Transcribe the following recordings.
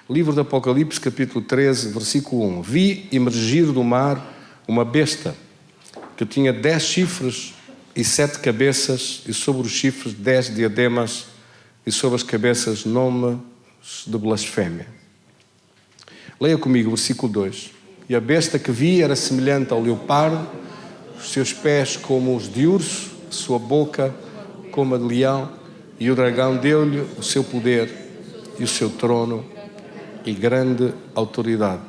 Livro do Apocalipse, capítulo 13, versículo 1. Vi emergir do mar uma besta que tinha 10 chifres e 7 cabeças, e sobre os chifres 10 diademas, e sobre as cabeças nomes de blasfémia. Leia comigo o versículo 2. E a besta que vi era semelhante ao leopardo, os seus pés como os de urso, a sua boca como a de leão, e o dragão deu-lhe o seu poder e o seu trono e grande autoridade.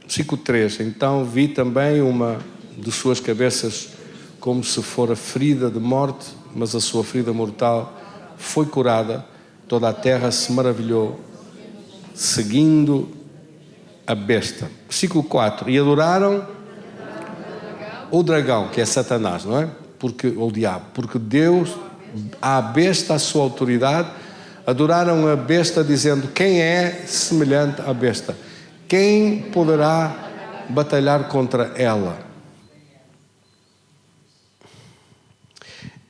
Versículo 3. Então vi também uma de suas cabeças como se fora ferida de morte, mas a sua ferida mortal foi curada. Toda a terra se maravilhou, seguindo a besta. Versículo 4. E adoraram o dragão, que é Satanás, não é? Ou o diabo. Porque Deus, à besta, a sua autoridade, adoraram a besta dizendo: quem é semelhante à besta? Quem poderá batalhar contra ela?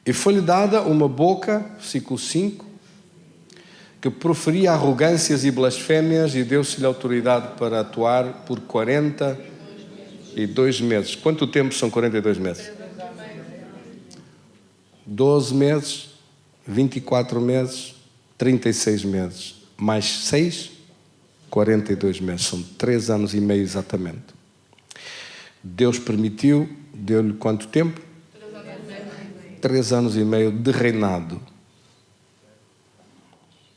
E foi-lhe dada uma boca, versículo 5, que proferia arrogâncias e blasfémias, e deu-se-lhe autoridade para atuar por 42 meses. Quanto tempo são 42 meses? 12 meses, 24 meses, 36 meses, mais 6, 42 meses. São 3 anos e meio exatamente. Deus permitiu, deu-lhe quanto tempo? 3 anos e meio de reinado.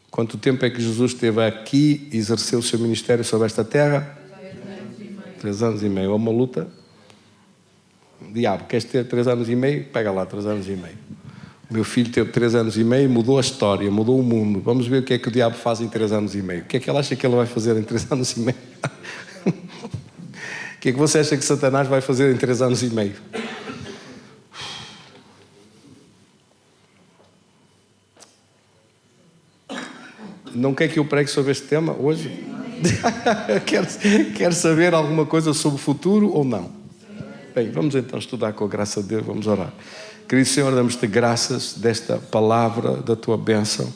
Quanto tempo é que Jesus esteve aqui e exerceu o seu ministério sobre esta terra? 3 anos e meio. É uma luta. Diabo, queres ter 3 anos e meio? Pega lá 3 anos e meio. O meu filho teve 3 anos e meio, mudou a história, mudou o mundo. Vamos ver o que é que o diabo faz em 3 anos e meio. O que é que ele acha que ele vai fazer em 3 anos e meio? O que é que você acha que Satanás vai fazer em 3 anos e meio? Não quer que eu pregue sobre este tema hoje? Quer saber alguma coisa sobre o futuro ou não? Bem, vamos então estudar com a graça de Deus, vamos orar. Querido Senhor, damos-te graças desta palavra, da tua bênção,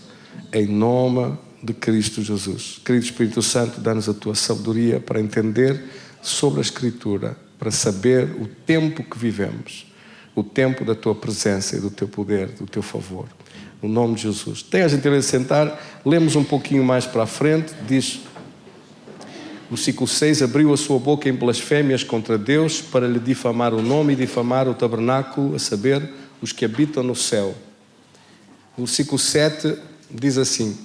em nome de Cristo Jesus. Querido Espírito Santo, dá-nos a tua sabedoria para entender sobre a Escritura, para saber o tempo que vivemos, o tempo da tua presença e do teu poder, do teu favor. No nome de Jesus. Tenha a gentileza de sentar. Lemos um pouquinho mais para a frente. Diz, versículo 6, abriu a sua boca em blasfémias contra Deus para lhe difamar o nome e difamar o tabernáculo, a saber, os que habitam no céu. O versículo 7 diz assim: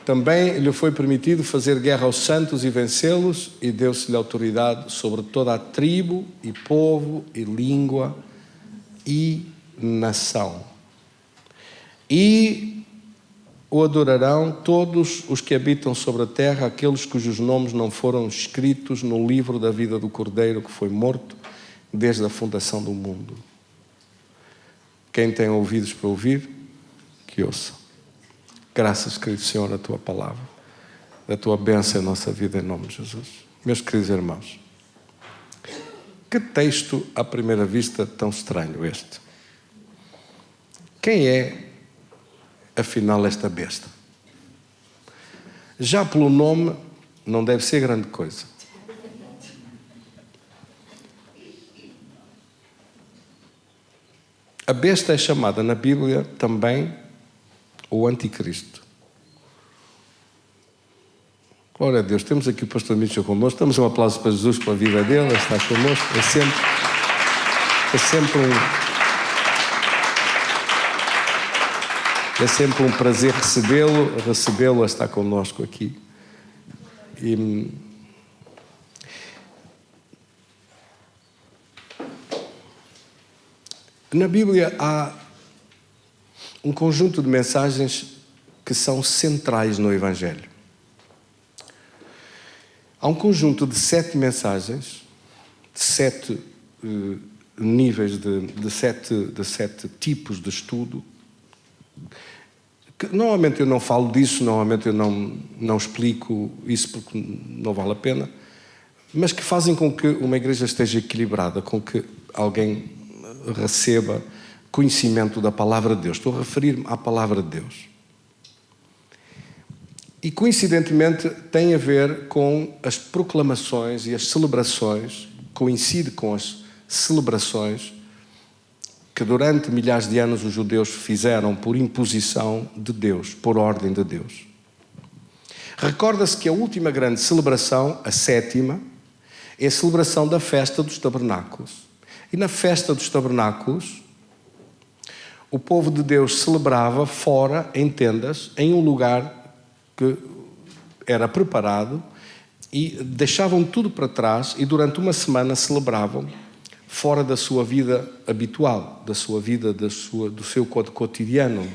também lhe foi permitido fazer guerra aos santos e vencê-los, e deu-se-lhe autoridade sobre toda a tribo e povo e língua e nação. E o adorarão todos os que habitam sobre a terra, aqueles cujos nomes não foram escritos no livro da vida do Cordeiro que foi morto desde a fundação do mundo. Quem tem ouvidos para ouvir, que ouça. Graças, querido Senhor, a tua palavra, a tua bênção em nossa vida, em nome de Jesus. Meus queridos irmãos, que texto à primeira vista tão estranho este? Quem é afinal esta besta? Já pelo nome não deve ser grande coisa. A besta é chamada na Bíblia também o Anticristo. Glória a Deus. Temos aqui o pastor Mitchell connosco. Damos um aplauso para Jesus, pela vida dele. Está connosco. É sempre um prazer recebê-lo a estar connosco aqui. E na Bíblia há um conjunto de mensagens que são centrais no Evangelho. Há um conjunto de 7 mensagens, de 7 níveis, de 7 tipos de estudo, que normalmente eu não falo disso, normalmente eu não explico isso porque não vale a pena, mas que fazem com que uma igreja esteja equilibrada, com que alguém receba conhecimento da palavra de Deus. Estou a referir-me à palavra de Deus. E, coincidentemente, tem a ver com as proclamações e as celebrações, coincide com as celebrações que durante milhares de anos os judeus fizeram por imposição de Deus, por ordem de Deus. Recorda-se que a última grande celebração, a sétima, é a celebração da festa dos tabernáculos. E na festa dos tabernáculos, o povo de Deus celebrava fora, em tendas, em um lugar que era preparado, e deixavam tudo para trás e durante uma semana celebravam fora da sua vida habitual, da sua vida, do seu cotidiano,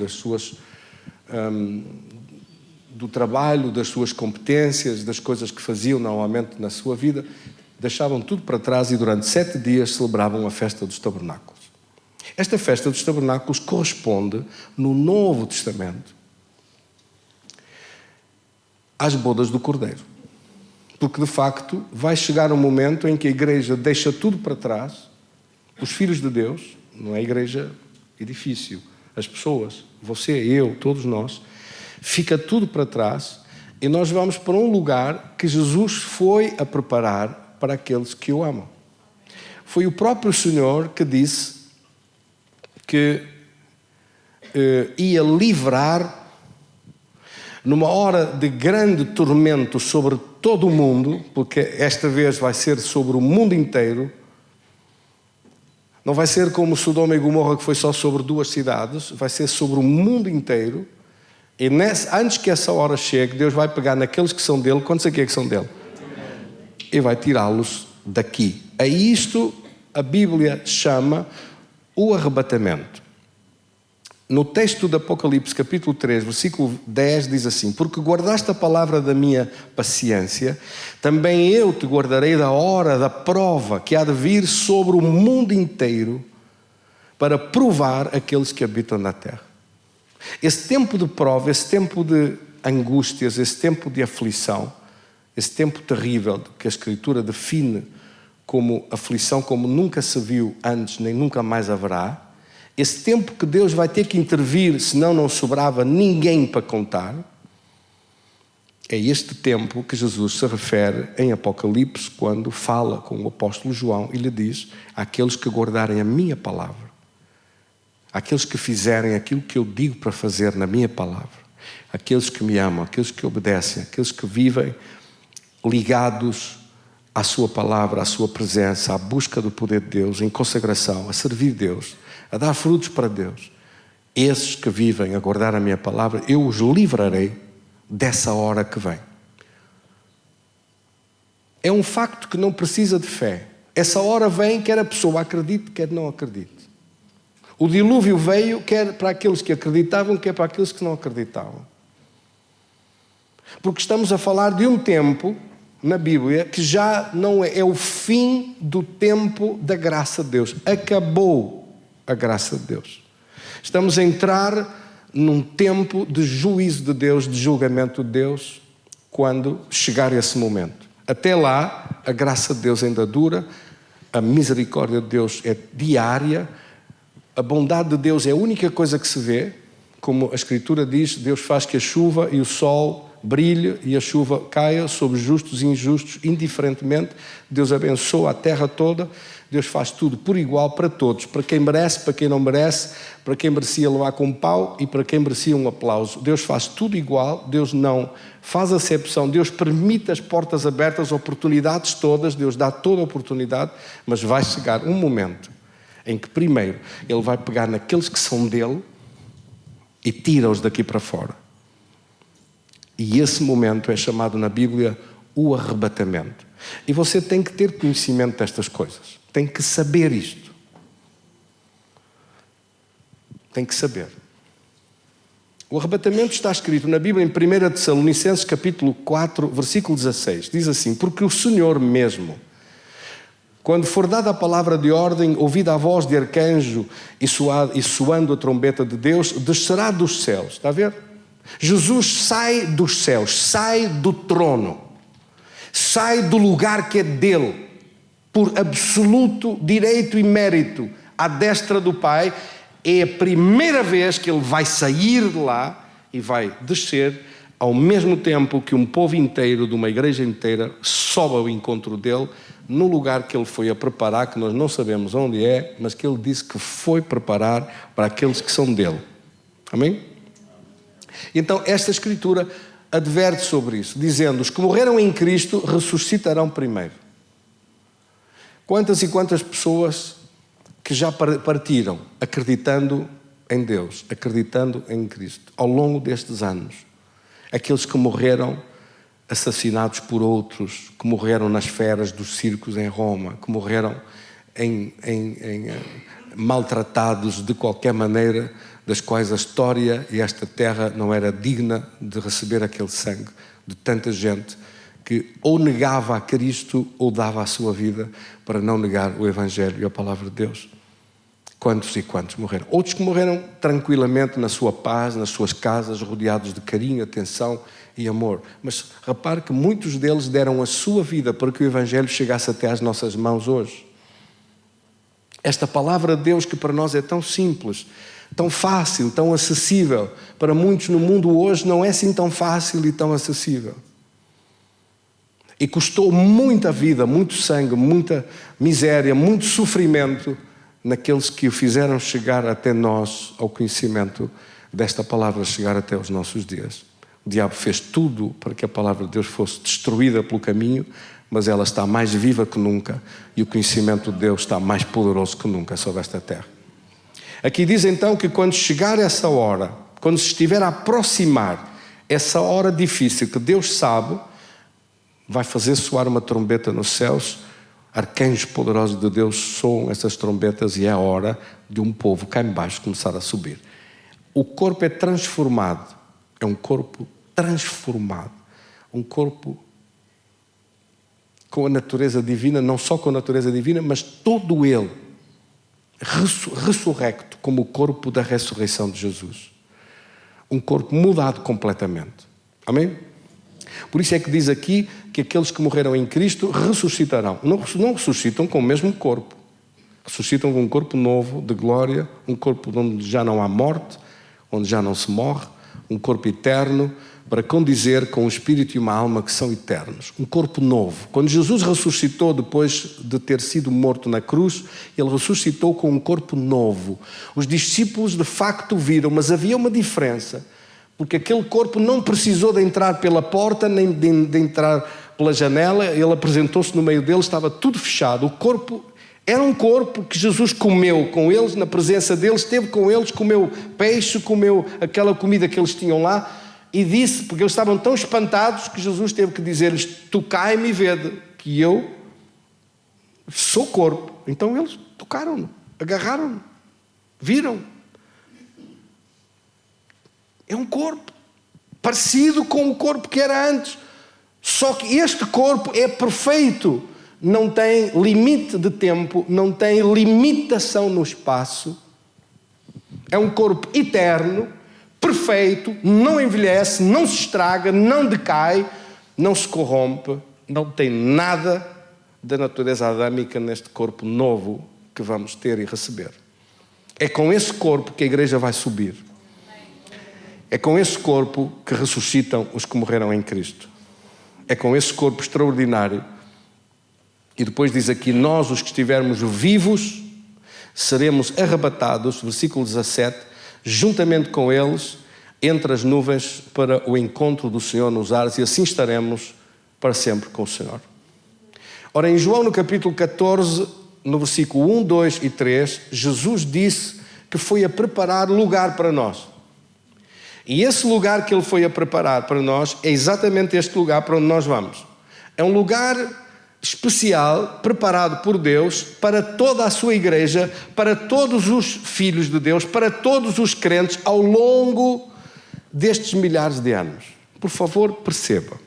do trabalho, das suas competências, das coisas que faziam normalmente na sua vida, deixavam tudo para trás e durante 7 dias celebravam a festa dos tabernáculos. Esta festa dos tabernáculos corresponde, no Novo Testamento, às bodas do Cordeiro. Porque, de facto, vai chegar um momento em que a igreja deixa tudo para trás, os filhos de Deus, não é a igreja edifício, as pessoas, você, eu, todos nós, fica tudo para trás e nós vamos para um lugar que Jesus foi a preparar para aqueles que o amam. Foi o próprio Senhor que disse que ia livrar numa hora de grande tormento sobre todo o mundo, porque esta vez vai ser sobre o mundo inteiro, não vai ser como Sodoma e Gomorra, que foi só sobre 2 cidades, vai ser sobre o mundo inteiro, e antes que essa hora chegue, Deus vai pegar naqueles que são dele, quantos aqui é que são dele? E vai tirá-los daqui. A isto a Bíblia chama o arrebatamento. No texto do Apocalipse, capítulo 3, versículo 10, diz assim: porque guardaste a palavra da minha paciência, também eu te guardarei da hora da prova que há de vir sobre o mundo inteiro para provar aqueles que habitam na terra. Esse tempo de prova, esse tempo de angústias, esse tempo de aflição, esse tempo terrível que a Escritura define como aflição como nunca se viu antes nem nunca mais haverá, esse tempo que Deus vai ter que intervir, senão não sobrava ninguém para contar, é este tempo que Jesus se refere em Apocalipse, quando fala com o apóstolo João e lhe diz: àqueles que guardarem a minha palavra, àqueles que fizerem aquilo que eu digo para fazer na minha palavra, aqueles que me amam, aqueles que obedecem, aqueles que vivem ligados à sua palavra, à sua presença, à busca do poder de Deus, em consagração, a servir Deus, a dar frutos para Deus, esses que vivem a guardar a minha palavra, eu os livrarei dessa hora que vem. É um facto que não precisa de fé. Essa hora vem, quer a pessoa acredite, quer não acredite. O dilúvio veio, quer para aqueles que acreditavam, quer para aqueles que não acreditavam. Porque estamos a falar de um tempo na Bíblia que já não é o fim do tempo da graça de Deus. Acabou a graça de Deus. Estamos a entrar num tempo de juízo de Deus, de julgamento de Deus, quando chegar esse momento. Até lá, a graça de Deus ainda dura, a misericórdia de Deus é diária, a bondade de Deus é a única coisa que se vê, como a Escritura diz, Deus faz que a chuva e o sol brilhe e a chuva caia sobre justos e injustos, indiferentemente. Deus abençoa a terra toda, Deus faz tudo por igual para todos, para quem merece, para quem não merece, para quem merecia levar com pau e para quem merecia um aplauso. Deus faz tudo igual, Deus não faz acepção, Deus permite as portas abertas, oportunidades todas, Deus dá toda a oportunidade, mas vai chegar um momento em que primeiro Ele vai pegar naqueles que são dele e tira-os daqui para fora. E esse momento é chamado na Bíblia o arrebatamento. E você tem que ter conhecimento destas coisas. Tem que saber isto. Tem que saber. O arrebatamento está escrito na Bíblia em 1 Tessalonicenses capítulo 4, versículo 16. Diz assim: porque o Senhor mesmo, quando for dada a palavra de ordem, ouvida a voz de arcanjo e soando a trombeta de Deus, descerá dos céus. Está a ver? Jesus sai dos céus, sai do trono, sai do lugar que é dele, por absoluto direito e mérito, à destra do Pai. É a primeira vez que ele vai sair de lá e vai descer ao mesmo tempo que um povo inteiro, de uma igreja inteira, sobe ao encontro dele, no lugar que ele foi a preparar, que nós não sabemos onde é, mas que ele disse que foi preparar para aqueles que são dele. Amém? Então, esta Escritura adverte sobre isso, dizendo: os que morreram em Cristo ressuscitarão primeiro. Quantas e quantas pessoas que já partiram acreditando em Deus, acreditando em Cristo, ao longo destes anos. Aqueles que morreram assassinados por outros, que morreram nas feras dos circos em Roma, que morreram maltratados de qualquer maneira, das quais a história e esta terra não era digna de receber aquele sangue de tanta gente que ou negava a Cristo ou dava a sua vida para não negar o Evangelho e a palavra de Deus. Quantos e quantos morreram? Outros que morreram tranquilamente na sua paz, nas suas casas, rodeados de carinho, atenção e amor. Mas repare que muitos deles deram a sua vida para que o Evangelho chegasse até às nossas mãos hoje. Esta palavra de Deus, que para nós é tão simples, tão fácil, tão acessível, para muitos no mundo hoje não é assim tão fácil e tão acessível. E custou muita vida, muito sangue, muita miséria, muito sofrimento naqueles que o fizeram chegar até nós, ao conhecimento desta palavra, chegar até os nossos dias. O diabo fez tudo para que a palavra de Deus fosse destruída pelo caminho, mas ela está mais viva que nunca e o conhecimento de Deus está mais poderoso que nunca sobre esta terra. Aqui diz então que quando chegar essa hora, quando se estiver a aproximar essa hora difícil que Deus sabe, vai fazer soar uma trombeta nos céus, arcanjos poderosos de Deus soam essas trombetas e é a hora de um povo cá embaixo começar a subir. O corpo é transformado, é um corpo transformado, um corpo com a natureza divina, não só com a natureza divina, mas todo ele ressurrecto, como o corpo da ressurreição de Jesus. Um corpo mudado completamente. Amém? Por isso é que diz aqui que aqueles que morreram em Cristo ressuscitarão. Não ressuscitam com o mesmo corpo. Ressuscitam com um corpo novo, de glória, um corpo onde já não há morte, onde já não se morre, um corpo eterno, para condizer com um espírito e uma alma que são eternos. Um corpo novo. Quando Jesus ressuscitou depois de ter sido morto na cruz, ele ressuscitou com um corpo novo. Os discípulos de facto viram, mas havia uma diferença. Porque aquele corpo não precisou de entrar pela porta, nem de entrar pela janela. Ele apresentou-se no meio deles, estava tudo fechado. O corpo era um corpo que Jesus comeu com eles, na presença deles, esteve com eles, comeu peixe, comeu aquela comida que eles tinham lá. E disse, porque eles estavam tão espantados, que Jesus teve que dizer-lhes: tocai-me e vede, que eu sou corpo. Então eles tocaram-no, agarraram-no, viram. É um corpo parecido com o corpo que era antes. Só que este corpo é perfeito. Não tem limite de tempo, não tem limitação no espaço. É um corpo eterno, perfeito, não envelhece, não se estraga, não decai, não se corrompe. Não tem nada da natureza adâmica neste corpo novo que vamos ter e receber. É com esse corpo que a igreja vai subir. É com esse corpo que ressuscitam os que morreram em Cristo. É com esse corpo extraordinário. E depois diz aqui: nós, os que estivermos vivos, seremos arrebatados, versículo 17, juntamente com eles, entre as nuvens, para o encontro do Senhor nos ares, e assim estaremos para sempre com o Senhor. Ora, em João, no capítulo 14, no versículo 1, 2 e 3, Jesus disse que foi a preparar lugar para nós. E esse lugar que Ele foi a preparar para nós é exatamente este lugar para onde nós vamos. É um lugar especial, preparado por Deus para toda a sua igreja, para todos os filhos de Deus, para todos os crentes ao longo destes milhares de anos. Por favor, perceba.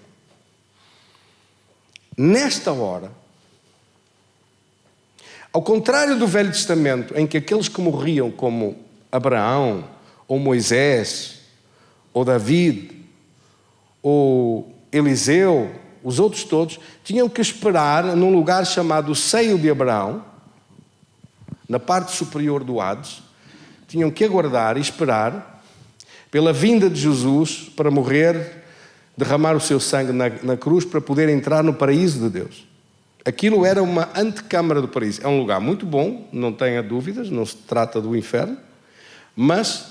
Nesta hora, ao contrário do Velho Testamento, em que aqueles que morriam, como Abraão, ou Moisés, ou David, ou Eliseu, os outros todos, tinham que esperar num lugar chamado Seio de Abraão, na parte superior do Hades, tinham que aguardar e esperar pela vinda de Jesus para morrer derramar o seu sangue na cruz para poder entrar no paraíso de Deus. Aquilo era uma antecâmara do paraíso. É um lugar muito bom, não tenha dúvidas, não se trata do inferno, mas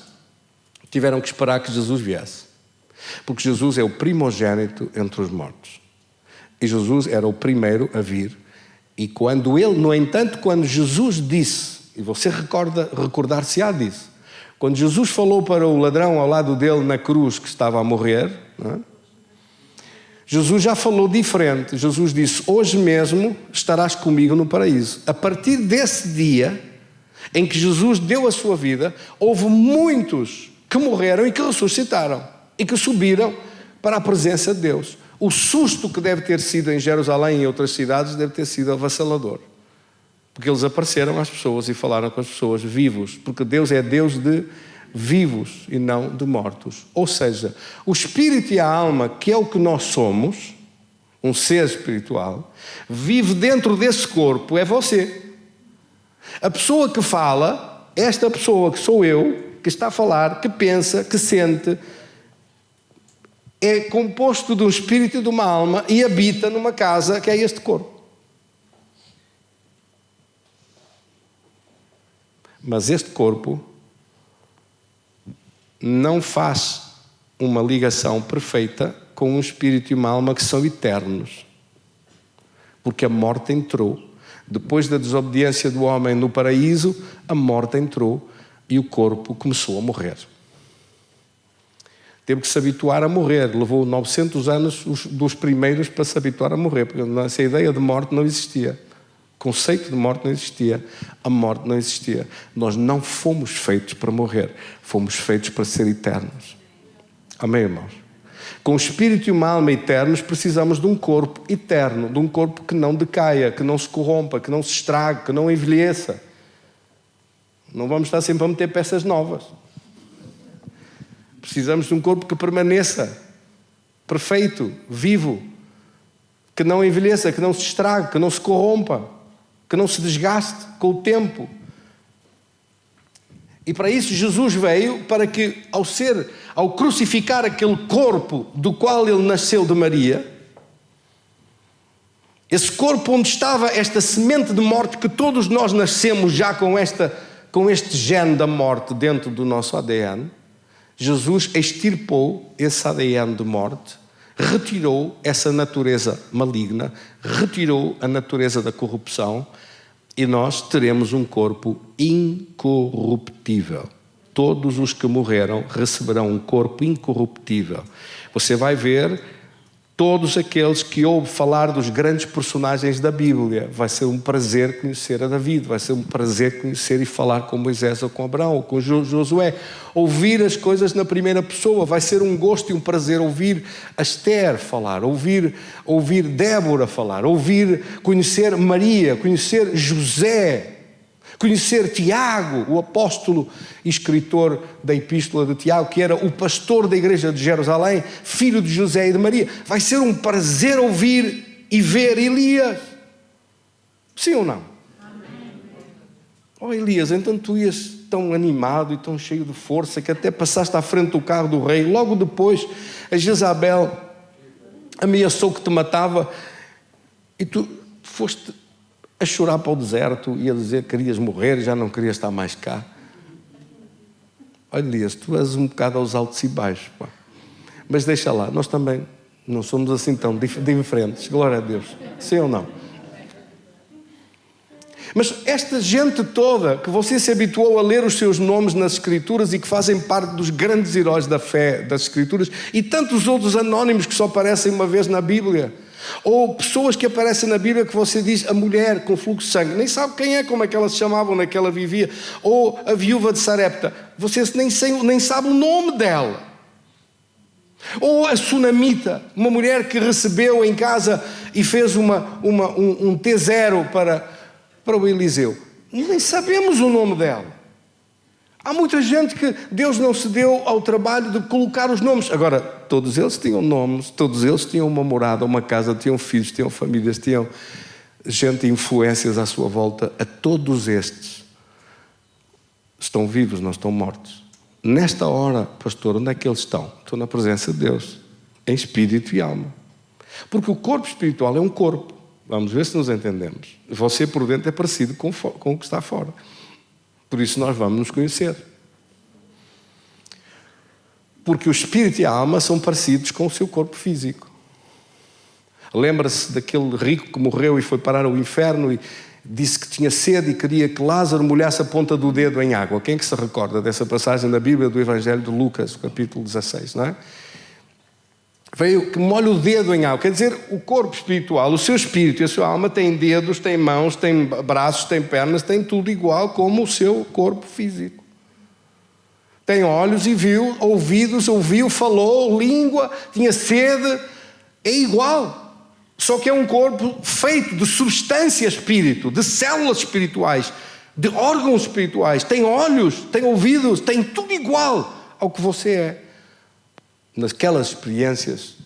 tiveram que esperar que Jesus viesse. Porque Jesus é o primogênito entre os mortos. E Jesus era o primeiro a vir. E no entanto, quando Jesus disse, e você recordar-se-á disso, quando Jesus falou para o ladrão ao lado dele na cruz que estava a morrer, não é? Jesus já falou diferente. Jesus disse: hoje mesmo estarás comigo no paraíso. A partir desse dia em que Jesus deu a sua vida, houve muitos que morreram e que ressuscitaram e que subiram para a presença de Deus. O susto que deve ter sido em Jerusalém e em outras cidades deve ter sido avassalador. Porque eles apareceram às pessoas e falaram com as pessoas vivos. Porque Deus é Deus de vivos e não de mortos. Ou seja, o espírito e a alma, que é o que nós somos, um ser espiritual, vive dentro desse corpo, é você. A pessoa que fala, esta pessoa que sou eu, que está a falar, que pensa, que sente, é composto de um espírito e de uma alma e habita numa casa que é este corpo. Mas este corpo não faz uma ligação perfeita com um espírito e uma alma que são eternos. Porque a morte entrou. Depois da desobediência do homem no paraíso, a morte entrou e o corpo começou a morrer. Teve que se habituar a morrer. Levou 900 anos dos primeiros para se habituar a morrer, porque essa ideia de morte não existia. O conceito de morte não existia. A morte não existia. Nós não fomos feitos para morrer. Fomos feitos para ser eternos. Amém, irmãos? Com o espírito e uma alma eternos, precisamos de um corpo eterno, de um corpo que não decaia, que não se corrompa, que não se estrague, que não envelheça. Não vamos estar sempre a meter peças novas. Precisamos de um corpo que permaneça perfeito, vivo, que não envelheça, que não se estrague, que não se corrompa, que não se desgaste com o tempo. E para isso Jesus veio para que, ao crucificar aquele corpo do qual ele nasceu de Maria, esse corpo onde estava esta semente de morte, que todos nós nascemos já com este gene da morte dentro do nosso ADN, Jesus extirpou esse ADN de morte, retirou essa natureza maligna, retirou a natureza da corrupção, e nós teremos um corpo incorruptível. Todos os que morreram receberão um corpo incorruptível. Você vai ver todos aqueles que ouvem falar dos grandes personagens da Bíblia. Vai ser um prazer conhecer a David, vai ser um prazer conhecer e falar com Moisés ou com Abraão ou com Josué. Ouvir as coisas na primeira pessoa, vai ser um gosto e um prazer ouvir a Esther falar, ouvir Débora falar, conhecer Maria, conhecer José, conhecer Tiago, o apóstolo e escritor da epístola de Tiago, que era o pastor da igreja de Jerusalém, filho de José e de Maria. Vai ser um prazer ouvir e ver Elias. Sim ou não? Amém. Oh Elias, então tu ias tão animado e tão cheio de força que até passaste à frente do carro do rei. Logo depois a Jezabel ameaçou que te matava e tu foste a chorar para o deserto e a dizer que querias morrer, já não querias estar mais cá. Olha, Elias, tu és um bocado aos altos e baixos, pá. Mas deixa lá, nós também não somos assim tão diferentes, glória a Deus, sim ou não? Mas esta gente toda que você se habituou a ler os seus nomes nas Escrituras e que fazem parte dos grandes heróis da fé das Escrituras, e tantos outros anónimos que só aparecem uma vez na Bíblia, ou pessoas que aparecem na Bíblia que você diz, a mulher com fluxo de sangue, nem sabe quem é, como é que ela se chamava, onde é que ela vivia, ou a viúva de Sarepta, você nem sabe o nome dela. Ou a Sunamita, uma mulher que recebeu em casa e fez um T0 para o Eliseu. Nem sabemos o nome dela. Há muita gente que Deus não se deu ao trabalho de colocar os nomes. Agora, todos eles tinham nomes, todos eles tinham uma morada, uma casa, tinham filhos, tinham famílias, tinham gente, influências à sua volta. A todos estes estão vivos, não estão mortos. Nesta hora, pastor, onde é que eles estão? Estou na presença de Deus. em espírito e alma. Porque o corpo espiritual é um corpo. Vamos ver se nos entendemos. Você por dentro é parecido com o que está fora. Por isso nós vamos nos conhecer. Porque o espírito e a alma são parecidos com o seu corpo físico. Lembra-se daquele rico que morreu e foi parar ao inferno e disse que tinha sede e queria que Lázaro molhasse a ponta do dedo em água. Quem é que se recorda dessa passagem da Bíblia do Evangelho de Lucas, capítulo 16, não é? Veio que molha o dedo em água. Quer dizer, o corpo espiritual, o seu espírito e a sua alma têm dedos, têm mãos, têm braços, têm pernas, têm tudo igual como o seu corpo físico. Tem olhos e viu, ouvidos, ouviu, falou, língua, tinha sede. É igual. Só que é um corpo feito de substância espírito, de células espirituais, de órgãos espirituais. Tem olhos, tem ouvidos, tem tudo igual ao que você é. Naquelas experiências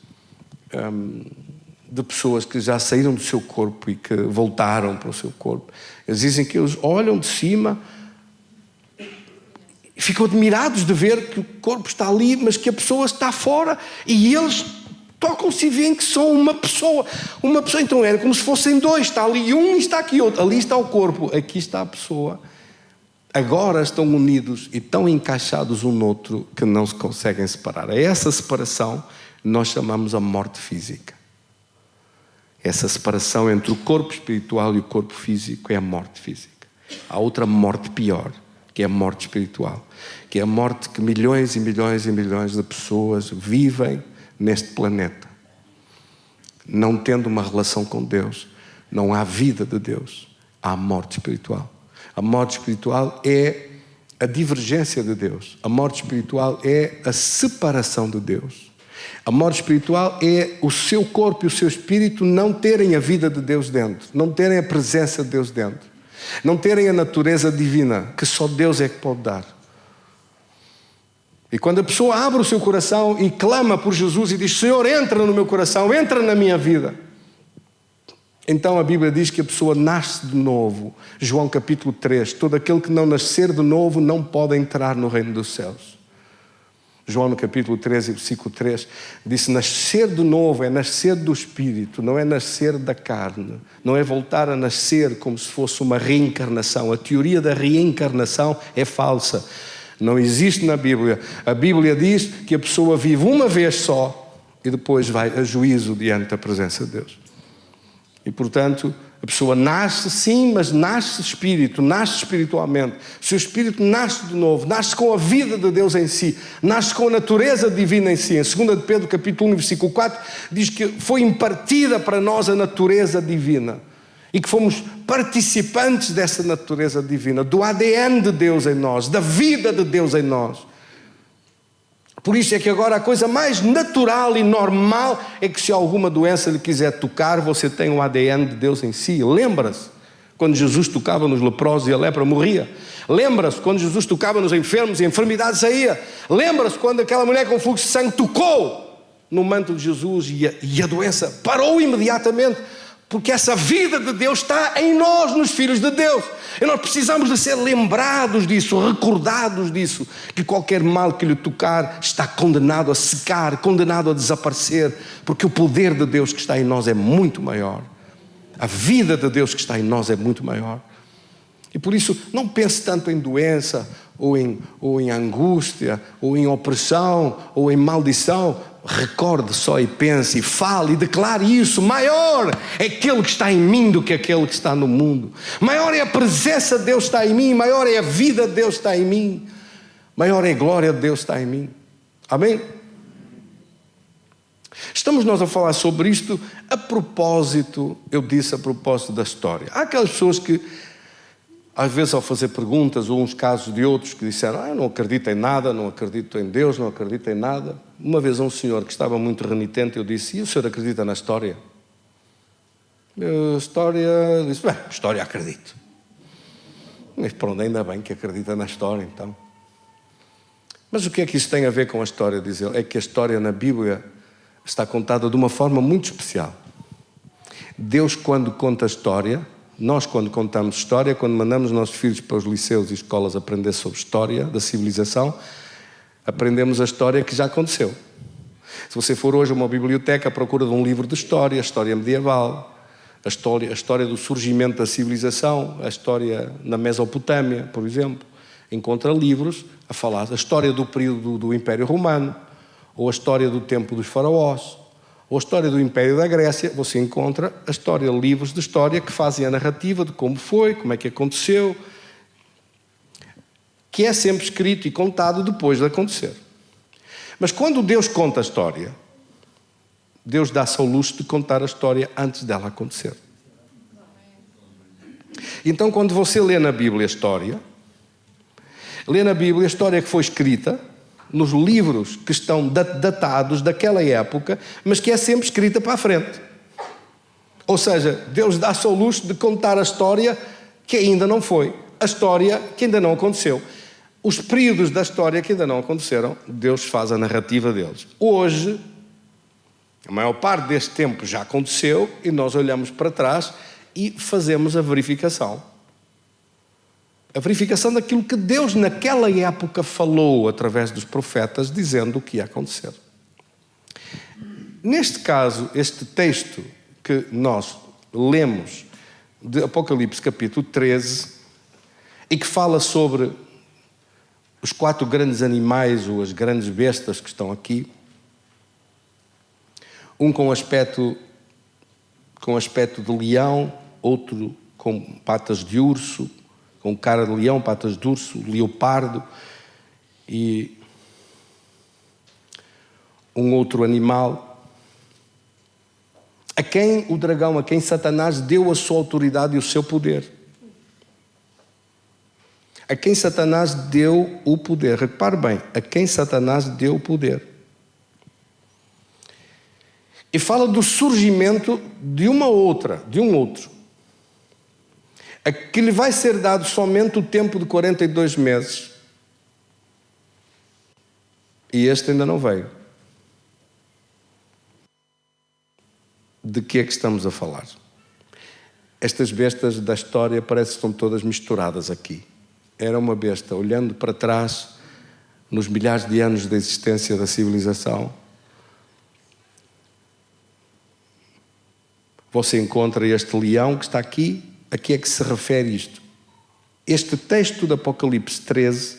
de pessoas que já saíram do seu corpo e que voltaram para o seu corpo, eles dizem que eles olham de cima e ficam admirados de ver que o corpo está ali, mas que a pessoa está fora, e eles tocam-se e veem que são uma pessoa. Uma pessoa, então era como se fossem dois. Está ali um e está aqui outro. Ali está o corpo, aqui está a pessoa. Agora estão unidos e tão encaixados um no outro que não se conseguem separar. A essa separação nós chamamos a morte física. Essa separação entre o corpo espiritual e o corpo físico é a morte física. Há outra morte pior, que é a morte espiritual, que é a morte que milhões e milhões e milhões de pessoas vivem neste planeta. Não tendo uma relação com Deus, não há vida de Deus, há morte espiritual. A morte espiritual é a divergência de Deus. A morte espiritual é a separação de Deus. A morte espiritual é o seu corpo e o seu espírito não terem a vida de Deus dentro, não terem a presença de Deus dentro, não terem a natureza divina que só Deus é que pode dar. E quando a pessoa abre o seu coração e clama por Jesus e diz: Senhor, entra no meu coração, entra na minha vida, então a Bíblia diz que a pessoa nasce de novo. João capítulo 3, todo aquele que não nascer de novo não pode entrar no reino dos céus. João no capítulo 13, versículo 3, disse: nascer de novo é nascer do Espírito, não é nascer da carne, não é voltar a nascer como se fosse uma reencarnação. A teoria da reencarnação é falsa, não existe na Bíblia. A Bíblia diz que a pessoa vive uma vez só e depois vai a juízo diante da presença de Deus. E portanto, a pessoa nasce sim, mas nasce espírito, nasce espiritualmente. O seu espírito nasce de novo, nasce com a vida de Deus em si, nasce com a natureza divina em si. Em 2 de Pedro capítulo 1, versículo 4, diz que foi impartida para nós a natureza divina e que fomos participantes dessa natureza divina, do ADN de Deus em nós, da vida de Deus em nós. Por isso é que agora a coisa mais natural e normal é que se alguma doença lhe quiser tocar, você tem o ADN de Deus em si. Lembra-se quando Jesus tocava nos leprosos e a lepra morria? Lembra-se quando Jesus tocava nos enfermos e a enfermidade saía? Lembra-se quando aquela mulher com fluxo de sangue tocou no manto de Jesus e a doença parou imediatamente? Porque essa vida de Deus está em nós, nos filhos de Deus. E nós precisamos de ser lembrados disso, recordados disso, que qualquer mal que lhe tocar está condenado a secar, condenado a desaparecer, porque o poder de Deus que está em nós é muito maior. A vida de Deus que está em nós é muito maior. E por isso, não pense tanto em doença, ou em angústia, ou em opressão, ou em maldição. Recorde só e pense e fale e declare isso: maior é aquele que está em mim do que aquele que está no mundo. Maior é a presença de Deus que está em mim, maior é a vida de Deus que está em mim, maior é a glória de Deus que está em mim. Amém? Estamos nós a falar sobre isto a propósito, eu disse a propósito da história. Há aquelas pessoas que às vezes ao fazer perguntas, ou uns casos de outros que disseram: eu não acredito em nada, não acredito em Deus, não acredito em nada. Uma vez a um senhor que estava muito renitente, eu disse: e o senhor acredita na história? História, disse: bem, história acredito. Mas pronto, ainda bem que acredita na história então. Mas o que é que isso tem a ver com a história? Diz ele, é que a história na Bíblia está contada de uma forma muito especial. Deus, quando conta a história, nós, quando contamos história, quando mandamos os nossos filhos para os liceus e escolas aprender sobre história da civilização, aprendemos a história que já aconteceu. Se você for hoje a uma biblioteca à procura de um livro de história, história medieval, a história do surgimento da civilização, a história na Mesopotâmia, por exemplo, encontra livros a falar da história do período do Império Romano, ou a história do tempo dos faraós, ou a história do Império da Grécia. Você encontra livros de história que fazem a narrativa de como foi, como é que aconteceu, que é sempre escrito e contado depois de acontecer. Mas quando Deus conta a história, Deus dá-se ao luxo de contar a história antes dela acontecer. Então, quando você lê na Bíblia a história que foi escrita nos livros que estão datados daquela época, mas que é sempre escrita para a frente. Ou seja, Deus dá-se ao luxo de contar a história que ainda não foi, a história que ainda não aconteceu. Os períodos da história que ainda não aconteceram, Deus faz a narrativa deles. Hoje, a maior parte deste tempo já aconteceu e nós olhamos para trás e fazemos a verificação. A verificação daquilo que Deus naquela época falou através dos profetas, dizendo o que ia acontecer. Neste caso, este texto que nós lemos de Apocalipse capítulo 13 e que fala sobre os 4 grandes animais ou as grandes bestas que estão aqui, um com aspecto de leão, outro com patas de urso, com cara de leão, patas de urso, leopardo e um outro animal, a quem o dragão, a quem Satanás deu a sua autoridade e o seu poder. A quem Satanás deu o poder. Repare bem, a quem Satanás deu o poder. E fala do surgimento de um outro. A que lhe vai ser dado somente o tempo de 42 meses. E este ainda não veio. De que é que estamos a falar? Estas bestas da história parece que estão todas misturadas aqui. Era uma besta, olhando para trás, nos milhares de anos de existência da civilização, você encontra este leão que está aqui. A que é que se refere isto? Este texto de Apocalipse 13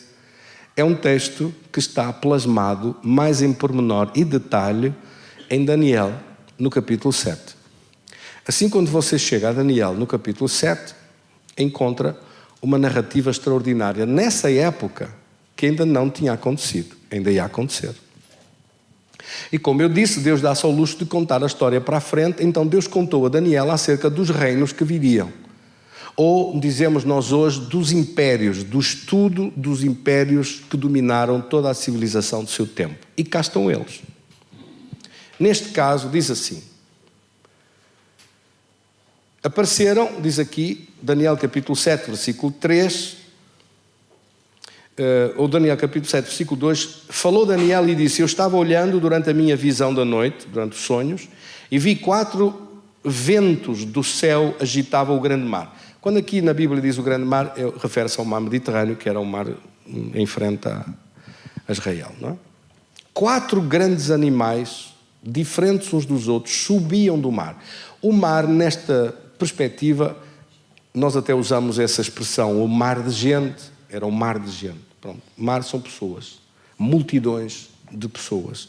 é um texto que está plasmado mais em pormenor e detalhe em Daniel, no capítulo 7. Assim, quando você chega a Daniel, no capítulo 7, encontra uma narrativa extraordinária. Nessa época, que ainda não tinha acontecido, ainda ia acontecer. E como eu disse, Deus dá-se ao luxo de contar a história para a frente, então Deus contou a Daniel acerca dos reinos que viriam. Ou, dizemos nós hoje, dos impérios, do estudo dos impérios que dominaram toda a civilização do seu tempo. E cá estão eles. Neste caso, diz assim: apareceram, diz aqui, Daniel capítulo 7, versículo 3, ou Daniel capítulo 7, versículo 2, falou Daniel e disse: eu estava olhando durante a minha visão da noite, durante os sonhos, e vi 4 ventos do céu agitavam o grande mar. Quando aqui na Bíblia diz o grande mar, refere-se ao mar Mediterrâneo, que era o mar em frente a Israel, não é? 4 grandes animais, diferentes uns dos outros, subiam do mar. O mar, nesta perspectiva, nós até usamos essa expressão, o mar de gente, era um mar de gente. Pronto. Mar são pessoas, multidões de pessoas,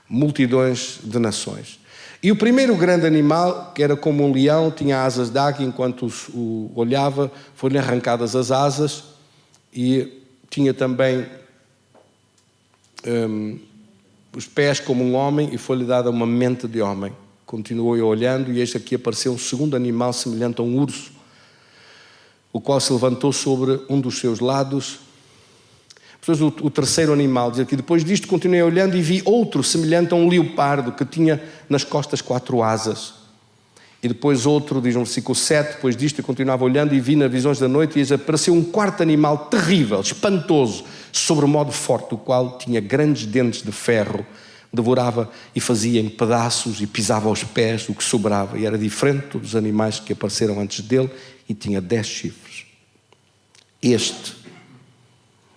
multidões de nações. E o primeiro grande animal, que era como um leão, tinha asas de águia, enquanto o olhava, foram-lhe arrancadas as asas e tinha também os pés como um homem e foi-lhe dada uma mente de homem. Continuou eu olhando e eis aqui apareceu um segundo animal semelhante a um urso, o qual se levantou sobre um dos seus lados. Depois o terceiro animal, diz aqui, depois disto continuei olhando e vi outro semelhante a um leopardo que tinha nas costas 4 asas. E depois outro, diz no versículo 7, depois disto eu continuava olhando e vi nas visões da noite e apareceu um quarto animal terrível, espantoso, sobremodo forte, o qual tinha grandes dentes de ferro, devorava e fazia em pedaços e pisava aos pés o que sobrava, e era diferente dos animais que apareceram antes dele e tinha 10 chifres.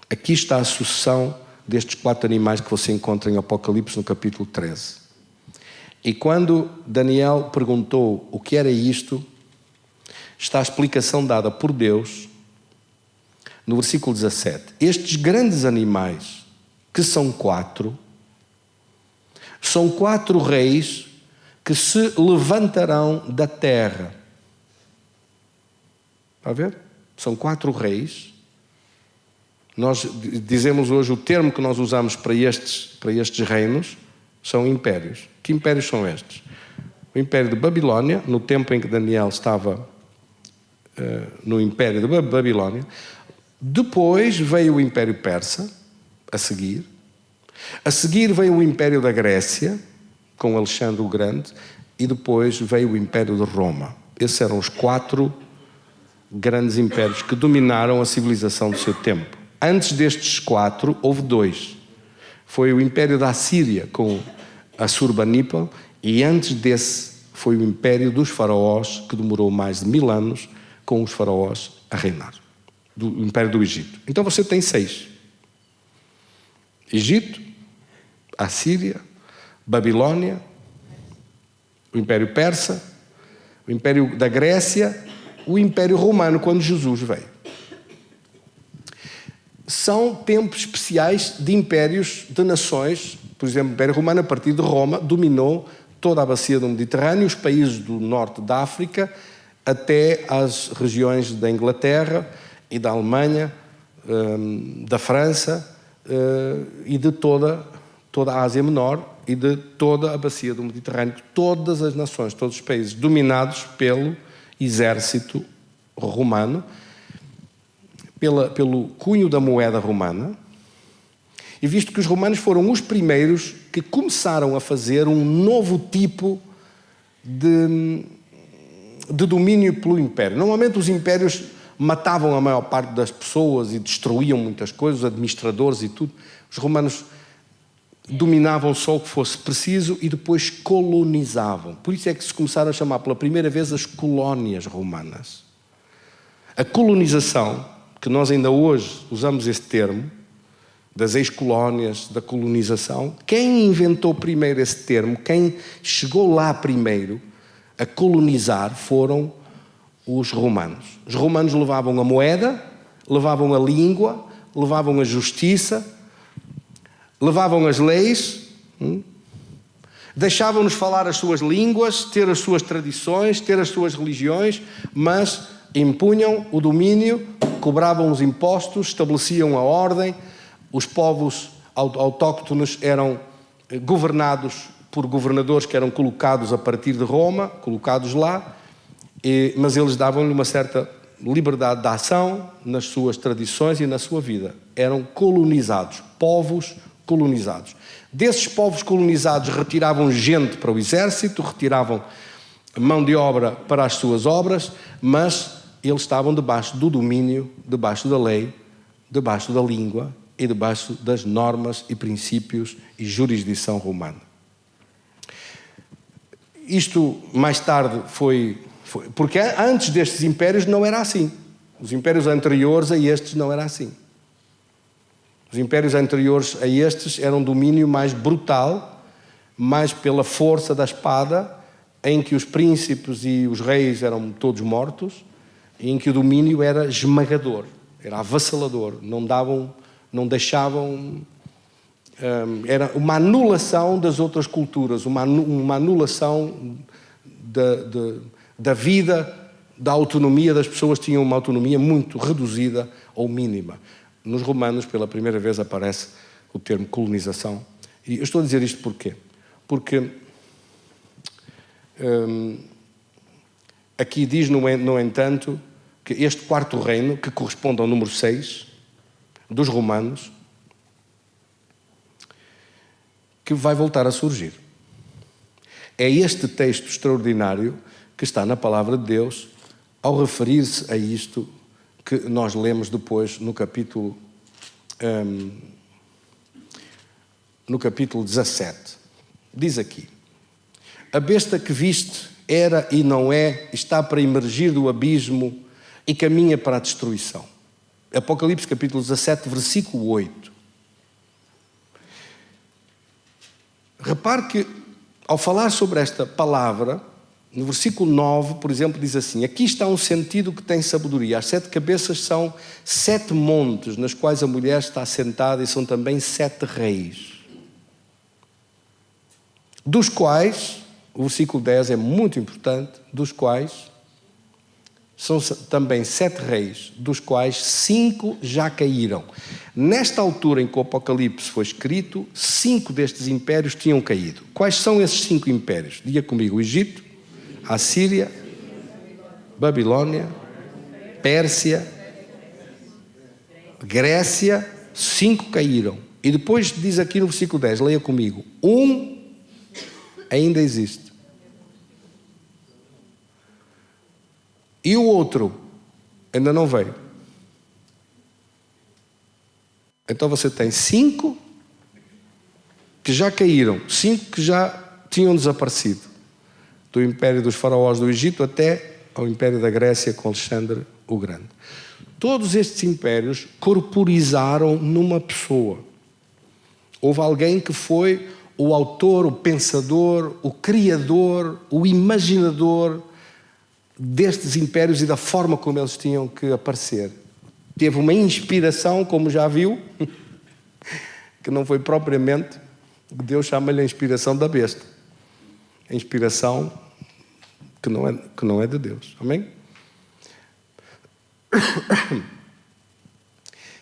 Aqui está a sucessão destes 4 animais que você encontra em Apocalipse no capítulo 13. E quando Daniel perguntou o que era isto, está a explicação dada por Deus no versículo 17. Estes grandes animais, que são 4, são 4 reis que se levantarão da terra. Está a ver? São 4 reis. Nós dizemos hoje, o termo que nós usamos para estes reinos são impérios. Que impérios são estes? O Império de Babilónia, no tempo em que Daniel estava no Império de Babilónia. Depois veio o Império Persa, a seguir. A seguir veio o Império da Grécia, com Alexandre o Grande, e depois veio o Império de Roma. Esses eram os 4 grandes impérios que dominaram a civilização do seu tempo. Antes destes 4, houve 2. Foi o Império da Assíria, com Assurbanipal, e antes desse foi o Império dos Faraós, que demorou mais de 1000 anos, com os faraós a reinar. Do Império do Egito. Então você tem 6. Egito, Assíria, Babilónia, o Império Persa, o Império da Grécia, o Império Romano, quando Jesus veio. São tempos especiais de impérios, de nações. Por exemplo, o Império Romano, a partir de Roma, dominou toda a bacia do Mediterrâneo, os países do norte da África, até às regiões da Inglaterra e da Alemanha, da França e de toda a Ásia Menor e de toda a bacia do Mediterrâneo. Todas as nações, todos os países dominados pelo exército romano, pelo cunho da moeda romana, e visto que os romanos foram os primeiros que começaram a fazer um novo tipo de domínio pelo império. Normalmente os impérios matavam a maior parte das pessoas e destruíam muitas coisas, os administradores e tudo. Os romanos dominavam só o que fosse preciso e depois colonizavam. Por isso é que se começaram a chamar pela primeira vez as colónias romanas. A colonização, que nós ainda hoje usamos esse termo, das ex-colónias, da colonização, quem inventou primeiro esse termo, quem chegou lá primeiro a colonizar foram os romanos. Os romanos levavam a moeda, levavam a língua, levavam a justiça, levavam as leis, deixavam-nos falar as suas línguas, ter as suas tradições, ter as suas religiões, mas impunham o domínio, cobravam os impostos, estabeleciam a ordem. Os povos autóctones eram governados por governadores que eram colocados a partir de Roma, colocados lá, mas eles davam-lhe uma certa liberdade de ação nas suas tradições e na sua vida. Eram colonizados, povos colonizados. Desses povos colonizados retiravam gente para o exército, retiravam mão de obra para as suas obras, mas eles estavam debaixo do domínio, debaixo da lei, debaixo da língua e debaixo das normas e princípios e jurisdição romana. Isto mais tarde foi porque antes destes impérios não era assim. Os impérios anteriores a estes não era assim. Os impérios anteriores a estes eram um domínio mais brutal, mais pela força da espada, em que os príncipes e os reis eram todos mortos, e em que o domínio era esmagador, era avassalador, não deixavam... era uma anulação das outras culturas, uma anulação da vida, da autonomia das pessoas. Tinham uma autonomia muito reduzida ou mínima. Nos romanos, pela primeira vez, aparece o termo colonização. E eu estou a dizer isto porquê? Porque aqui diz, no entanto, que este quarto reino, que corresponde ao número 6 dos romanos, que vai voltar a surgir. É este texto extraordinário que está na Palavra de Deus, ao referir-se a isto que nós lemos depois no capítulo 17. Diz aqui: a besta que viste era e não é, está para emergir do abismo e caminha para a destruição. Apocalipse capítulo 17, versículo 8. repare que, ao falar sobre esta palavra, no versículo 9, por exemplo, diz assim: aqui está um sentido que tem sabedoria. As 7 cabeças são 7 montes, nas quais a mulher está sentada, e são também 7 reis. Dos quais, o versículo 10 é muito importante, dos quais são também 7 reis, dos quais 5 já caíram. Nesta altura em que o Apocalipse foi escrito, 5 destes impérios tinham caído. Quais são esses 5 impérios? Diga comigo: o Egito, a Síria, Babilônia, Pérsia, Grécia. 5 caíram. E depois diz aqui no versículo 10, leia comigo: ainda existe. E o outro ainda não veio. Então você tem 5 que já caíram, 5 que já tinham desaparecido. Do império dos faraós do Egito até ao império da Grécia com Alexandre o Grande. Todos estes impérios corporizaram numa pessoa. Houve alguém que foi o autor, o pensador, o criador, o imaginador destes impérios e da forma como eles tinham que aparecer. Teve uma inspiração, como já viu, que não foi propriamente, Deus chama-lhe a inspiração da besta. A inspiração que não é de Deus. Amém?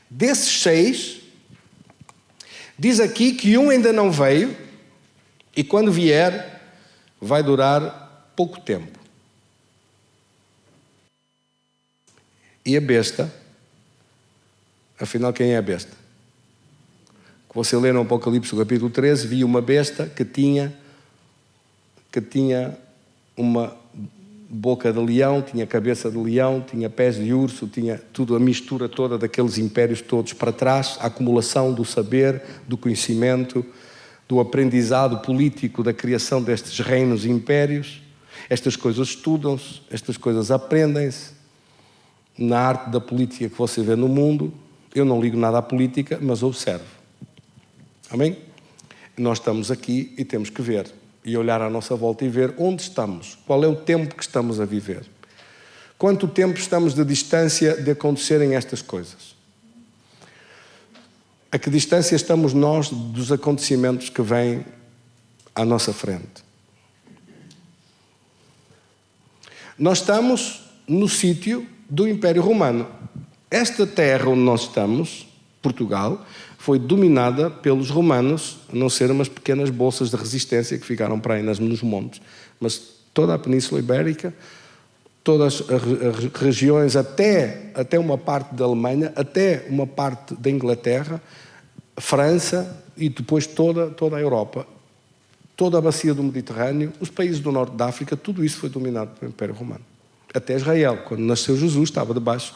Desses 6, diz aqui que um ainda não veio, e quando vier, vai durar pouco tempo. E a besta, afinal, quem é a besta? Que você lê no Apocalipse, capítulo 13, viu uma besta que tinha uma boca de leão, tinha cabeça de leão, tinha pés de urso, tinha tudo, a mistura toda daqueles impérios todos para trás, a acumulação do saber, do conhecimento, do aprendizado político, da criação destes reinos e impérios. Estas coisas estudam-se, estas coisas aprendem-se na arte da política que você vê no mundo. Eu não ligo nada à política, mas observo. Amém? Nós estamos aqui e temos que ver, e olhar à nossa volta e ver onde estamos, qual é o tempo que estamos a viver. Quanto tempo estamos de distância de acontecerem estas coisas? A que distância estamos nós dos acontecimentos que vêm à nossa frente? Nós estamos no sítio do Império Romano. Esta terra onde nós estamos, Portugal, foi dominada pelos romanos, a não ser umas pequenas bolsas de resistência que ficaram para aí nos montes. Mas toda a Península Ibérica, todas as regiões, até uma parte da Alemanha, até uma parte da Inglaterra, França e depois toda a Europa, toda a bacia do Mediterrâneo, os países do norte da África, tudo isso foi dominado pelo Império Romano. Até Israel, quando nasceu Jesus, estava debaixo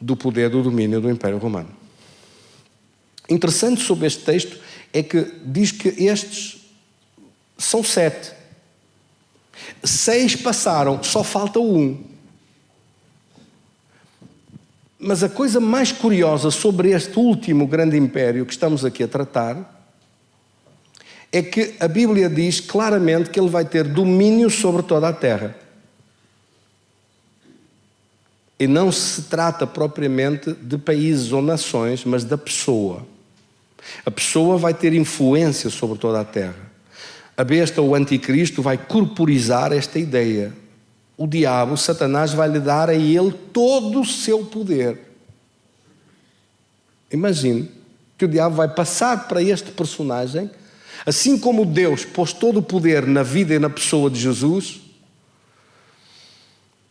do poder, do domínio do Império Romano. Interessante sobre este texto é que diz que estes são 7. 6 passaram, só falta 1. Mas a coisa mais curiosa sobre este último grande império que estamos aqui a tratar é que a Bíblia diz claramente que ele vai ter domínio sobre toda a terra. E não se trata propriamente de países ou nações, mas da pessoa. A pessoa vai ter influência sobre toda a terra. A besta, o anticristo, vai corporizar esta ideia. O diabo, Satanás, vai lhe dar a ele todo o seu poder. Imagine que o diabo vai passar para este personagem, assim como Deus pôs todo o poder na vida e na pessoa de Jesus.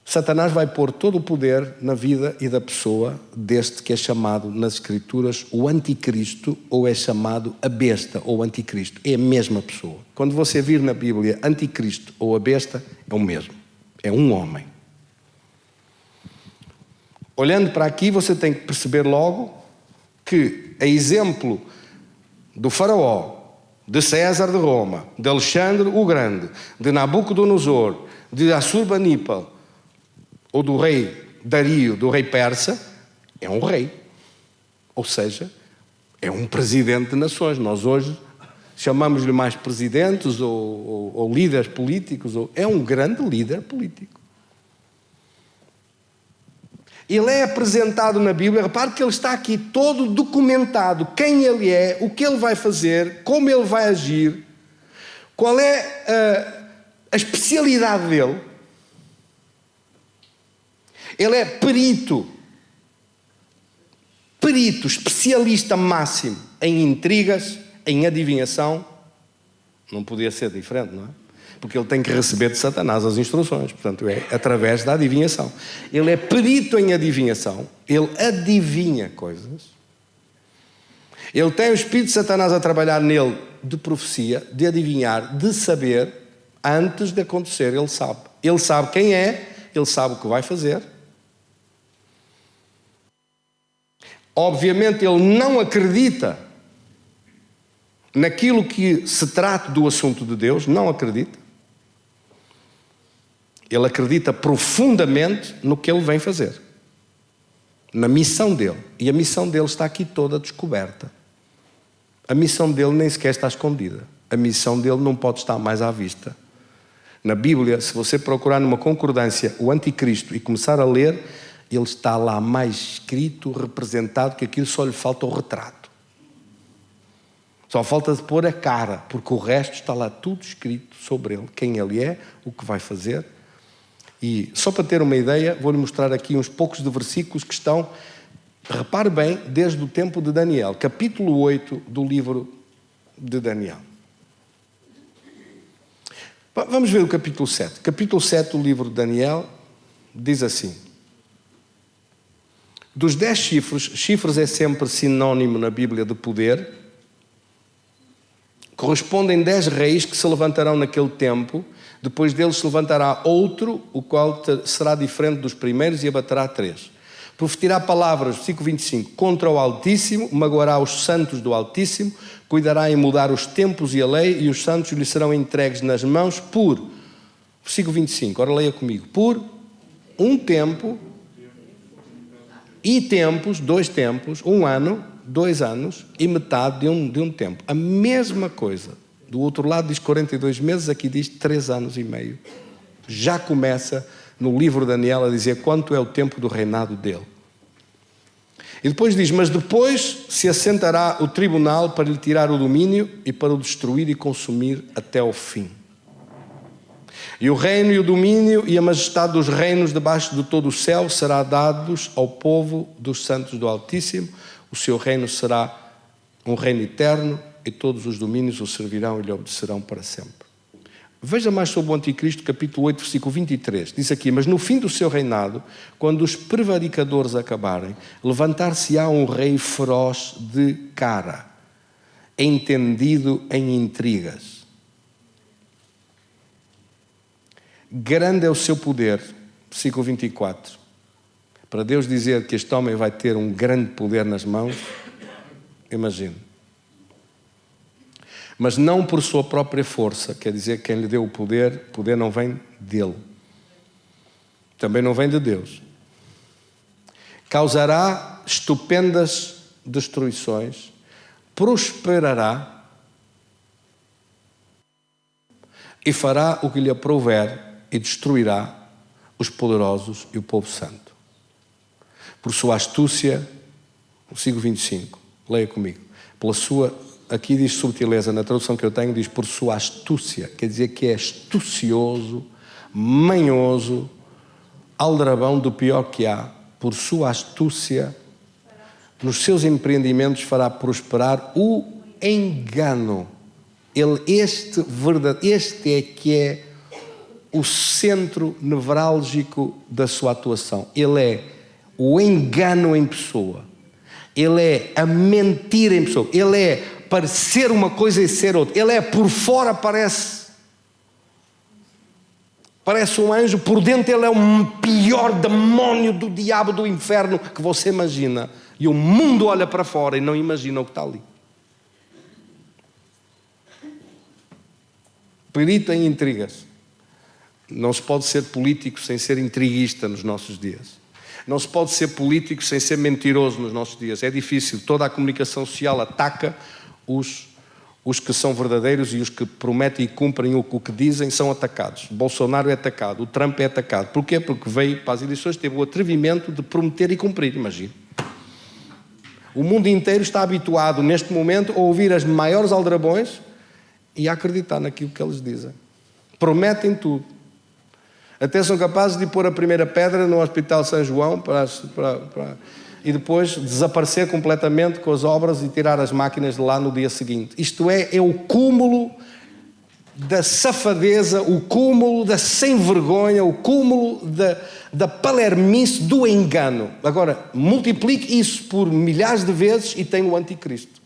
Satanás vai pôr todo o poder na vida e da pessoa deste que é chamado nas Escrituras o anticristo, ou é chamado a besta ou anticristo. É a mesma pessoa. Quando você vir na Bíblia anticristo ou a besta, é o mesmo. É um homem. Olhando para aqui, você tem que perceber logo que, a exemplo do faraó, de César de Roma, de Alexandre o Grande, de Nabucodonosor, de Assurbanipal, ou do rei Dario, do rei persa, é um rei. Ou seja, é um presidente de nações. Nós hoje chamamos-lhe mais presidentes ou líderes políticos, é um grande líder político. Ele é apresentado na Bíblia, repare que ele está aqui todo documentado, quem ele é, o que ele vai fazer, como ele vai agir, qual é a especialidade dele. Ele é perito, especialista máximo em intrigas, em adivinhação. Não podia ser diferente, não é? Porque ele tem que receber de Satanás as instruções, portanto é através da adivinhação. Ele é perito em adivinhação, ele adivinha coisas. Ele tem o espírito de Satanás a trabalhar nele de profecia, de adivinhar, de saber, antes de acontecer, ele sabe. Ele sabe quem é, ele sabe o que vai fazer. Obviamente ele não acredita naquilo que se trata do assunto de Deus, não acredita. Ele acredita profundamente no que ele vem fazer, na missão dele. E a missão dele está aqui toda descoberta. A missão dele nem sequer está escondida. A missão dele não pode estar mais à vista. Na Bíblia, se você procurar numa concordância o Anticristo e começar a ler, ele está lá mais escrito, representado, que aquilo só lhe falta o retrato. Só falta de pôr a cara, porque o resto está lá tudo escrito sobre ele, quem ele é, o que vai fazer. E só para ter uma ideia, vou-lhe mostrar aqui uns poucos de versículos que estão, repare bem, desde o tempo de Daniel, capítulo 8 do livro de Daniel. Vamos ver o capítulo 7. Capítulo 7 do livro de Daniel diz assim: dos 10 chifres é sempre sinónimo na Bíblia de poder, correspondem 10 reis que se levantarão naquele tempo. Depois deles se levantará outro, o qual será diferente dos primeiros e abaterá 3. Proferirá palavras, versículo 25, contra o Altíssimo, magoará os santos do Altíssimo, cuidará em mudar os tempos e a lei, e os santos lhe serão entregues nas mãos por, versículo 25, ora leia comigo, por um tempo e tempos, 2 tempos, 1 ano, 2 anos e metade de um tempo. A mesma coisa. Do outro lado diz 42 meses, aqui diz 3 anos e meio. Já começa no livro de Daniel a dizer quanto é o tempo do reinado dele. E depois diz, mas depois se assentará o tribunal para lhe tirar o domínio e para o destruir e consumir até ao fim. E o reino e o domínio e a majestade dos reinos debaixo de todo o céu será dados ao povo dos santos do Altíssimo. O seu reino será um reino eterno e todos os domínios o servirão e lhe obedecerão para sempre. Veja mais sobre o Anticristo, capítulo 8, versículo 23. Diz aqui, mas no fim do seu reinado, quando os prevaricadores acabarem, levantar-se-á um rei feroz de cara, entendido em intrigas. Grande é o seu poder, versículo 24. Para Deus dizer que este homem vai ter um grande poder nas mãos, imagine. Mas não por sua própria força, quer dizer, quem lhe deu o poder não vem dele. Também não vem de Deus. Causará estupendas destruições, prosperará e fará o que lhe aprouver e destruirá os poderosos e o povo santo. Por sua astúcia, versículo 25, leia comigo, pela sua, aqui diz subtileza, na tradução que eu tenho diz por sua astúcia, quer dizer que é astucioso, manhoso, aldrabão do pior que há, por sua astúcia, nos seus empreendimentos fará prosperar o engano. Este é que é o centro nevrálgico da sua atuação. Ele é o engano em pessoa. Ele é a mentira em pessoa. Ele é parecer uma coisa e ser outra. Ele é por fora parece um anjo, por dentro ele é o pior demónio do diabo do inferno que você imagina. E o mundo olha para fora e não imagina o que está ali. Perito em intrigas. Não se pode ser político sem ser intriguista nos nossos dias. Não se pode ser político sem ser mentiroso nos nossos dias. É difícil. Toda a comunicação social ataca os os que são verdadeiros e os que prometem e cumprem o que dizem são atacados. Bolsonaro é atacado, o Trump é atacado. Porquê? Porque veio para as eleições, teve o atrevimento de prometer e cumprir, imagina. O mundo inteiro está habituado, neste momento, a ouvir as maiores aldrabões e a acreditar naquilo que eles dizem. Prometem tudo. Até são capazes de pôr a primeira pedra no Hospital São João e depois desaparecer completamente com as obras e tirar as máquinas de lá no dia seguinte. Isto é o cúmulo da safadeza, o cúmulo da sem-vergonha, o cúmulo da palermice, do engano. Agora, multiplique isso por milhares de vezes e tem o anticristo.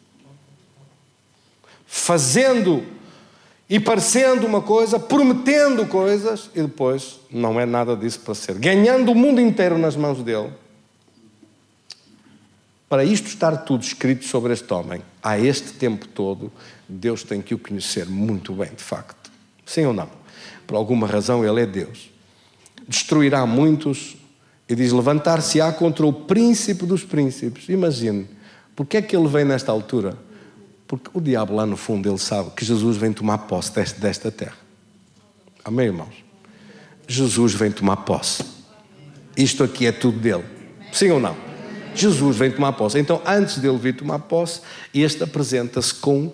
Fazendo e parecendo uma coisa, prometendo coisas, e depois não é nada disso para ser. Ganhando o mundo inteiro nas mãos dele. Para isto estar tudo escrito sobre este homem, há este tempo todo, Deus tem que o conhecer muito bem, de facto. Sim ou não? Por alguma razão ele é Deus. Destruirá muitos e diz, levantar-se-á contra o príncipe dos príncipes. Imagine, porque é que ele vem nesta altura? Porque o diabo lá no fundo ele sabe que Jesus vem tomar posse desta terra. Amém, irmãos? Jesus vem tomar posse. Isto aqui é tudo dele. Sim ou não? Jesus vem tomar posse. Então, antes dele vir tomar posse, este apresenta-se com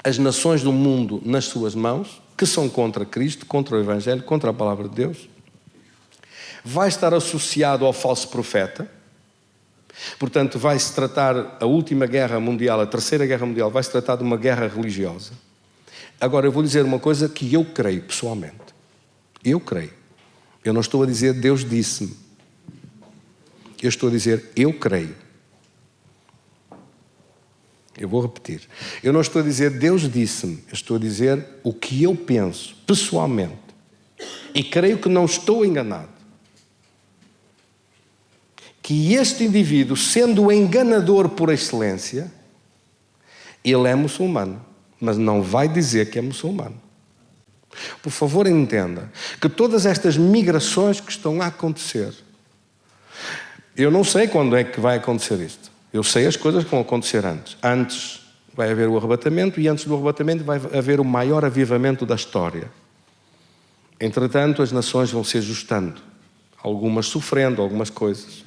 as nações do mundo nas suas mãos, que são contra Cristo, contra o Evangelho, contra a palavra de Deus. Vai estar associado ao falso profeta. Portanto, vai-se tratar a última guerra mundial, a terceira guerra mundial, vai-se tratar de uma guerra religiosa. Agora, eu vou dizer uma coisa que eu creio, pessoalmente. Eu creio. Eu não estou a dizer Deus disse-me. Eu estou a dizer, eu creio. Eu vou repetir. Eu não estou a dizer, Deus disse-me. Eu estou a dizer o que eu penso, pessoalmente. E creio que não estou enganado. Que este indivíduo, sendo enganador por excelência, ele é muçulmano. Mas não vai dizer que é muçulmano. Por favor, entenda que todas estas migrações que estão a acontecer, eu não sei quando é que vai acontecer isto. Eu sei as coisas que vão acontecer antes. Antes vai haver o arrebatamento e antes do arrebatamento vai haver o maior avivamento da história. Entretanto, as nações vão se ajustando. Algumas sofrendo algumas coisas.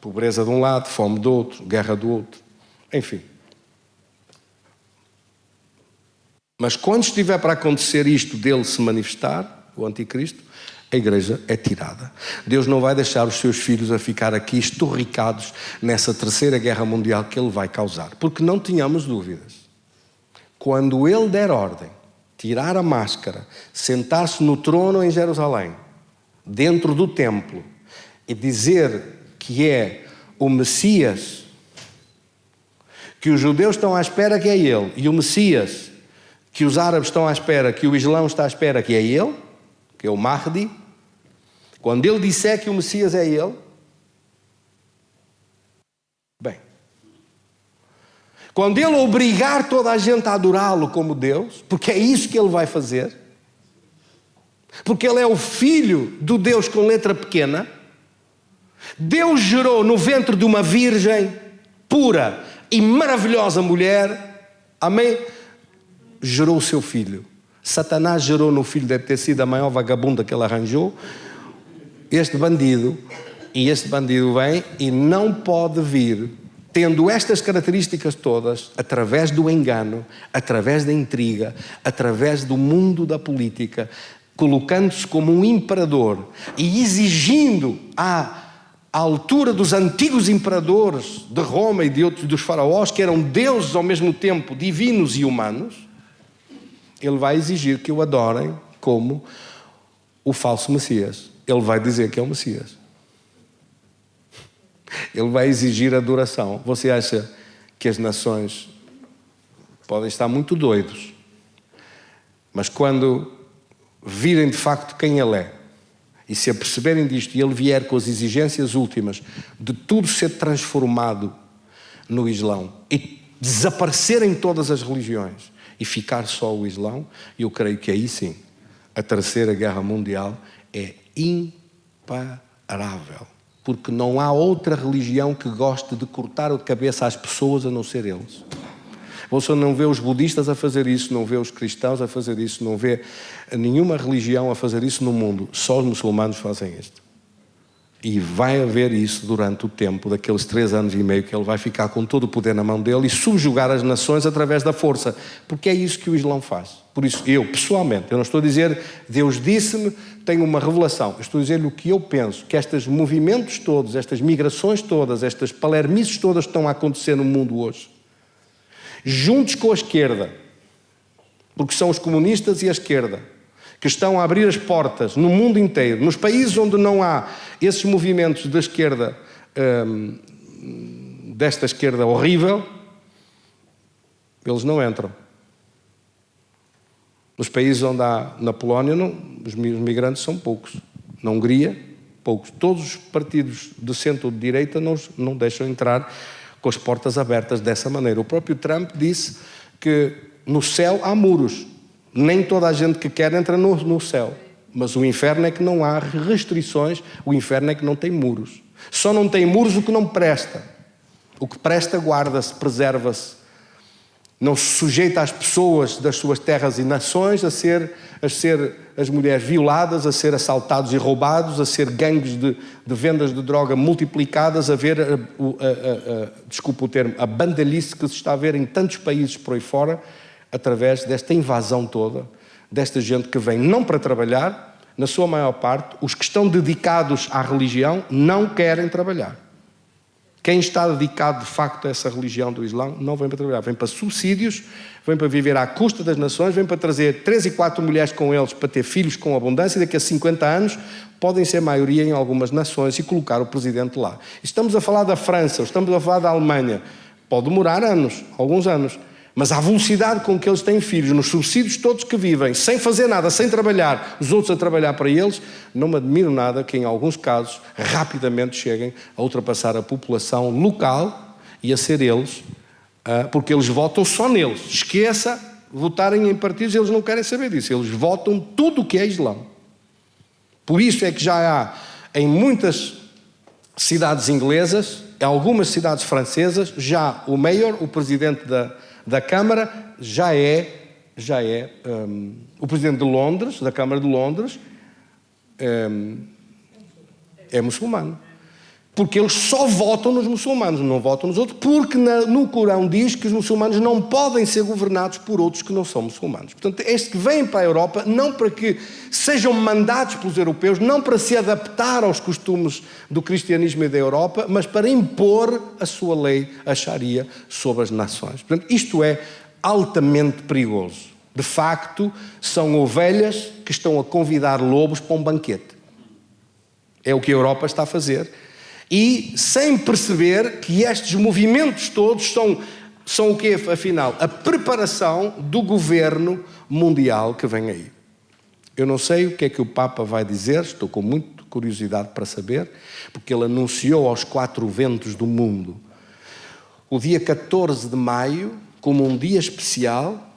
Pobreza de um lado, fome do outro, guerra do outro. Enfim. Mas quando estiver para acontecer isto dele se manifestar, o anticristo, a igreja é tirada. Deus não vai deixar os seus filhos a ficar aqui esturricados nessa terceira guerra mundial que ele vai causar. Porque não tenhamos dúvidas. Quando ele der ordem, tirar a máscara, sentar-se no trono em Jerusalém, dentro do templo, e dizer que é o Messias, que os judeus estão à espera que é ele, e o Messias, que os árabes estão à espera, que o Islão está à espera que é ele, que é o Mahdi, quando ele disser que o Messias é ele, bem, quando ele obrigar toda a gente a adorá-lo como Deus, porque é isso que ele vai fazer, porque ele é o filho do Deus com letra pequena, Deus gerou no ventre de uma virgem pura e maravilhosa mulher, amém? Gerou o seu filho. Satanás gerou no filho, deve ter sido a maior vagabunda que ele arranjou. Este bandido vem e não pode vir, tendo estas características todas, através do engano, através da intriga, através do mundo da política, colocando-se como um imperador e exigindo à altura dos antigos imperadores de Roma e de outros dos faraós, que eram deuses ao mesmo tempo, divinos e humanos. Ele vai exigir que o adorem como o falso Messias. Ele vai dizer que é o Messias. Ele vai exigir adoração. Você acha que as nações podem estar muito doidos, mas quando virem de facto quem ele é e se aperceberem disto e ele vier com as exigências últimas de tudo ser transformado no Islão e desaparecerem todas as religiões e ficar só o Islão, eu creio que aí sim, a terceira guerra mundial é imparável. Porque não há outra religião que goste de cortar a cabeça às pessoas a não ser eles. Você não vê os budistas a fazer isso, não vê os cristãos a fazer isso, não vê nenhuma religião a fazer isso no mundo. Só os muçulmanos fazem isto. E vai haver isso durante o tempo daqueles 3 anos e meio que ele vai ficar com todo o poder na mão dele e subjugar as nações através da força. Porque é isso que o Islão faz. Por isso, eu, pessoalmente, eu não estou a dizer Deus disse-me, tenho uma revelação. Eu estou a dizer-lhe o que eu penso, que estes movimentos todos, estas migrações todas, estas palermices todas que estão a acontecer no mundo hoje, juntos com a esquerda, porque são os comunistas e a esquerda, que estão a abrir as portas no mundo inteiro, nos países onde não há esses movimentos da esquerda, desta esquerda horrível, eles não entram. Nos países onde há, na Polónia, os migrantes são poucos. Na Hungria, poucos. Todos os partidos de centro ou de direita não deixam entrar com as portas abertas dessa maneira. O próprio Trump disse que no céu há muros. Nem toda a gente que quer entra no céu. Mas o inferno é que não há restrições, o inferno é que não tem muros. Só não tem muros o que não presta. O que presta guarda-se, preserva-se. Não se sujeita às pessoas das suas terras e nações a ser as mulheres violadas, a ser assaltados e roubados, a ser gangues de vendas de droga multiplicadas, a ver, desculpa o termo, a bandalhice que se está a ver em tantos países por aí fora, através desta invasão toda, desta gente que vem não para trabalhar, na sua maior parte, os que estão dedicados à religião não querem trabalhar. Quem está dedicado de facto a essa religião do Islão não vem para trabalhar, vem para subsídios, vem para viver à custa das nações, vem para trazer 3 e 4 mulheres com eles para ter filhos com abundância e daqui a 50 anos podem ser maioria em algumas nações e colocar o presidente lá. Estamos a falar da França, estamos a falar da Alemanha, pode demorar anos, alguns anos, mas a velocidade com que eles têm filhos, nos subsídios todos que vivem, sem fazer nada, sem trabalhar, os outros a trabalhar para eles, não me admiro nada que em alguns casos rapidamente cheguem a ultrapassar a população local e a ser eles, porque eles votam só neles. Esqueça votarem em partidos, eles não querem saber disso, eles votam tudo o que é Islão. Por isso é que já há em muitas cidades inglesas, em algumas cidades francesas, já o mayor, o presidente da Câmara, já é o presidente de Londres, da Câmara de Londres, é muçulmano. Porque eles só votam nos muçulmanos, não votam nos outros, porque no Corão diz que os muçulmanos não podem ser governados por outros que não são muçulmanos. Portanto, estes que vêm para a Europa, não para que sejam mandados pelos europeus, não para se adaptar aos costumes do cristianismo e da Europa, mas para impor a sua lei, a Sharia, sobre as nações. Portanto, isto é altamente perigoso. De facto, são ovelhas que estão a convidar lobos para um banquete. É o que a Europa está a fazer. E sem perceber que estes movimentos todos são o quê, afinal? A preparação do governo mundial que vem aí. Eu não sei o que é que o Papa vai dizer, estou com muita curiosidade para saber, porque ele anunciou aos 4 ventos do mundo o dia 14 de maio como um dia especial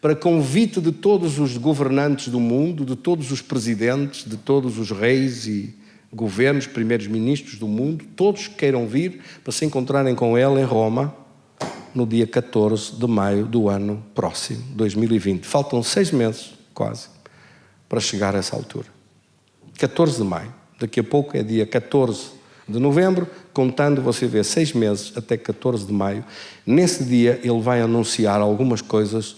para convite de todos os governantes do mundo, de todos os presidentes, de todos os reis e governos, primeiros ministros do mundo, todos queiram vir para se encontrarem com ele em Roma no dia 14 de maio do ano próximo, 2020. Faltam 6 meses, quase, para chegar a essa altura. 14 de maio. Daqui a pouco é dia 14 de novembro, contando, você vê, 6 meses até 14 de maio. Nesse dia ele vai anunciar algumas coisas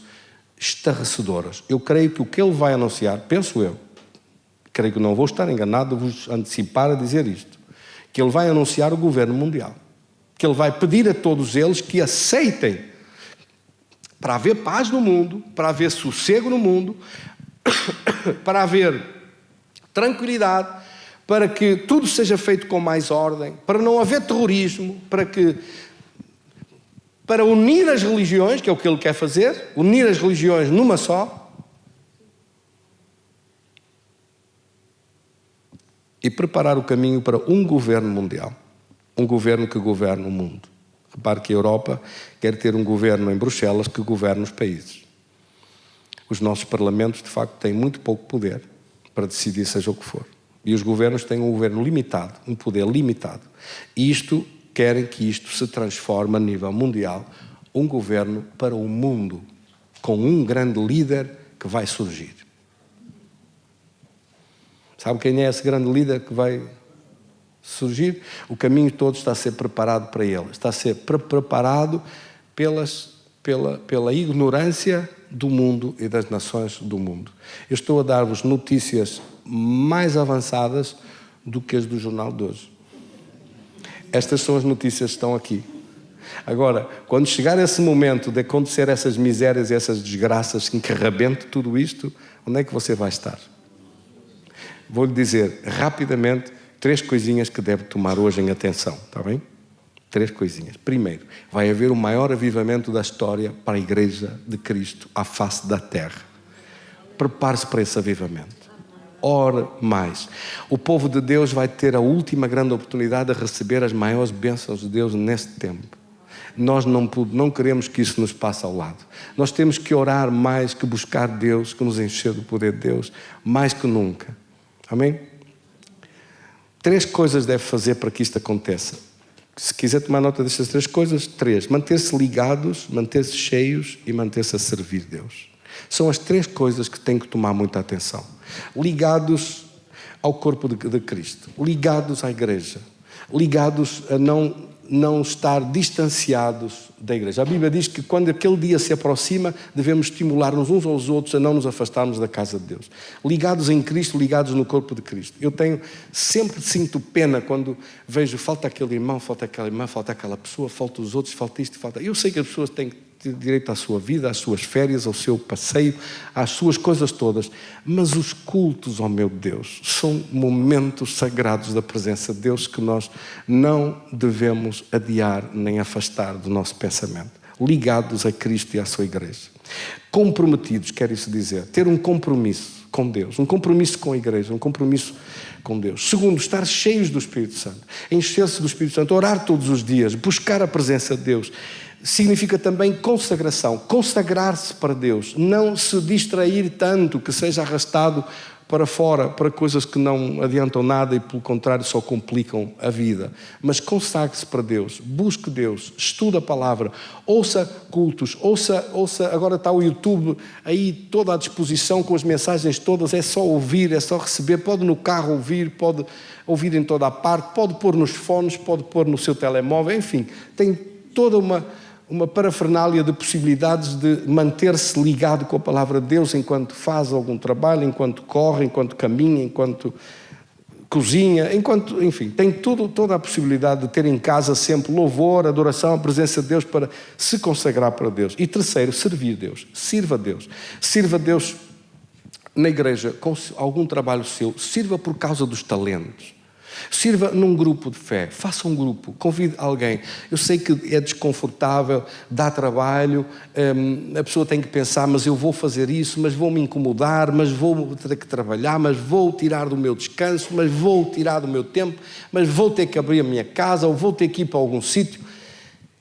estarrecedoras. Eu creio que o que ele vai anunciar, penso eu, creio que não vou estar enganado, vos antecipar a dizer isto, que ele vai anunciar o governo mundial, que ele vai pedir a todos eles que aceitem, para haver paz no mundo, para haver sossego no mundo, para haver tranquilidade, para que tudo seja feito com mais ordem, para não haver terrorismo, para unir as religiões, que é o que ele quer fazer, unir as religiões numa só, e preparar o caminho para um governo mundial, um governo que governa o mundo. Repare que a Europa quer ter um governo em Bruxelas que governe os países. Os nossos parlamentos, de facto, têm muito pouco poder para decidir seja o que for. E os governos têm um governo limitado, um poder limitado. E querem que isto se transforme a nível mundial, um governo para o mundo, com um grande líder que vai surgir. Sabe quem é esse grande líder que vai surgir? O caminho todo está a ser preparado para ele. Está a ser preparado pela ignorância do mundo e das nações do mundo. Eu estou a dar-vos notícias mais avançadas do que as do jornal de hoje. Estas são as notícias que estão aqui. Agora, quando chegar esse momento de acontecer essas misérias e essas desgraças em que arrebente tudo isto, onde é que você vai estar? Vou-lhe dizer rapidamente 3 coisinhas que deve tomar hoje em atenção, está bem? 3 coisinhas. Primeiro, vai haver o maior avivamento da história para a Igreja de Cristo à face da terra. Prepare-se para esse avivamento. Ore mais. O povo de Deus vai ter a última grande oportunidade de receber as maiores bênçãos de Deus neste tempo. Nós não queremos que isso nos passe ao lado. Nós temos que orar mais, que buscar Deus, que nos encher do poder de Deus, mais que nunca. Amém? 3 coisas deve fazer para que isto aconteça. Se quiser tomar nota destas 3 coisas, 3. Manter-se ligados, manter-se cheios e manter-se a servir Deus. São as 3 coisas que tem que tomar muita atenção. Ligados ao corpo de Cristo, ligados à igreja, ligados a não estar distanciados da igreja. A Bíblia diz que quando aquele dia se aproxima, devemos estimular-nos uns aos outros a não nos afastarmos da casa de Deus. Ligados em Cristo, ligados no corpo de Cristo. Eu sempre sinto pena quando vejo, falta aquele irmão, falta aquela irmã, falta aquela pessoa, falta os outros, falta isto, falta... Eu sei que as pessoas têm direito à sua vida, às suas férias, ao seu passeio, às suas coisas todas, mas os cultos, oh meu Deus, são momentos sagrados da presença de Deus que nós não devemos adiar nem afastar do nosso pensamento. Ligados a Cristo e à sua igreja. Comprometidos, quer isso dizer, ter um compromisso com Deus, um compromisso com a igreja, um compromisso com Deus. Segundo, estar cheios do Espírito Santo, encher-se do Espírito Santo, orar todos os dias, buscar a presença de Deus. Significa também consagração, consagrar-se para Deus, não se distrair tanto que seja arrastado para fora, para coisas que não adiantam nada e pelo contrário só complicam a vida. Mas consagre-se para Deus, busque Deus, estude a palavra, ouça cultos, ouça, agora está o YouTube aí toda à disposição com as mensagens todas, é só ouvir, é só receber, pode no carro ouvir, pode ouvir em toda a parte, pode pôr nos fones, pode pôr no seu telemóvel, enfim, tem toda uma parafernália de possibilidades de manter-se ligado com a palavra de Deus enquanto faz algum trabalho, enquanto corre, enquanto caminha, enquanto cozinha, enfim, tem toda a possibilidade de ter em casa sempre louvor, adoração, a presença de Deus para se consagrar para Deus. E terceiro, servir Deus, sirva Deus na igreja com algum trabalho seu, sirva por causa dos talentos. Sirva num grupo de fé, faça um grupo, convide alguém. Eu sei que é desconfortável, dá trabalho, a pessoa tem que pensar, mas eu vou fazer isso, mas vou me incomodar, mas vou ter que trabalhar, mas vou tirar do meu descanso, mas vou tirar do meu tempo, mas vou ter que abrir a minha casa, ou vou ter que ir para algum sítio.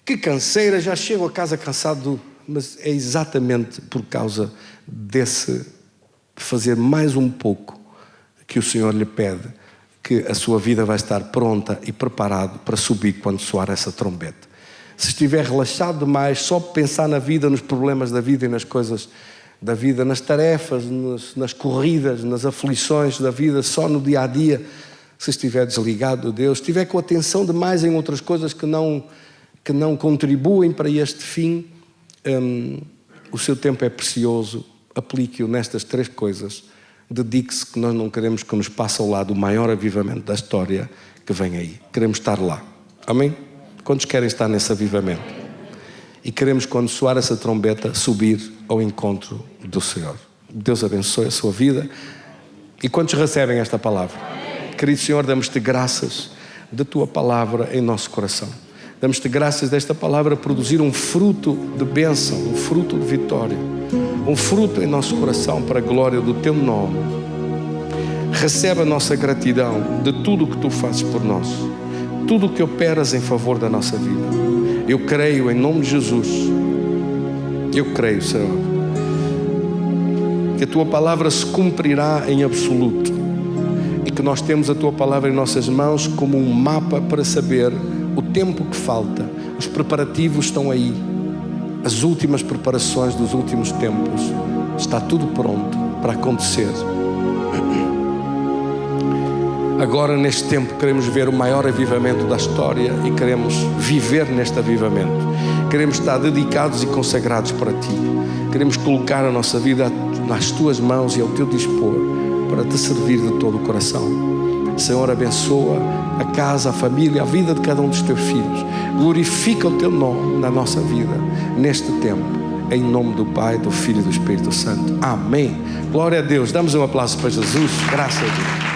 Que canseira, já chego a casa cansado, mas é exatamente por causa desse fazer mais um pouco que o Senhor lhe pede, que a sua vida vai estar pronta e preparado para subir quando soar essa trombeta. Se estiver relaxado demais, só pensar na vida, nos problemas da vida e nas coisas da vida, nas tarefas, nas corridas, nas aflições da vida, só no dia a dia, se estiver desligado de Deus, se estiver com atenção demais em outras coisas que não contribuem para este fim, o seu tempo é precioso, aplique-o nestas 3 coisas. Dedique-se, que nós não queremos que nos passe ao lado o maior avivamento da história que vem aí. Queremos estar lá. Amém? Quantos querem estar nesse avivamento? E queremos, quando soar essa trombeta, subir ao encontro do Senhor. Deus abençoe a sua vida. E quantos recebem esta palavra? Querido Senhor, damos-te graças da tua palavra em nosso coração. Damos-te graças desta palavra produzir um fruto de bênção, um fruto de vitória, um fruto em nosso coração para a glória do teu nome. Recebe a nossa gratidão de tudo o que tu fazes por nós, tudo o que operas em favor da nossa vida. Eu creio em nome de Jesus. Eu creio, Senhor, que a tua palavra se cumprirá em absoluto e que nós temos a tua palavra em nossas mãos como um mapa para saber o tempo que falta. Os preparativos estão aí. as últimas preparações dos últimos tempos. Está tudo pronto para acontecer. Agora, neste tempo, queremos ver o maior avivamento da história e queremos viver neste avivamento. Queremos estar dedicados e consagrados para Ti. Queremos colocar a nossa vida nas Tuas mãos e ao Teu dispor para Te servir de todo o coração. Senhor, abençoa a casa, a família, a vida de cada um dos Teus filhos. Glorifica o Teu nome na nossa vida, neste tempo. Em nome do Pai, do Filho e do Espírito Santo. Amém. Glória a Deus. Damos um aplauso para Jesus. Graças a Deus.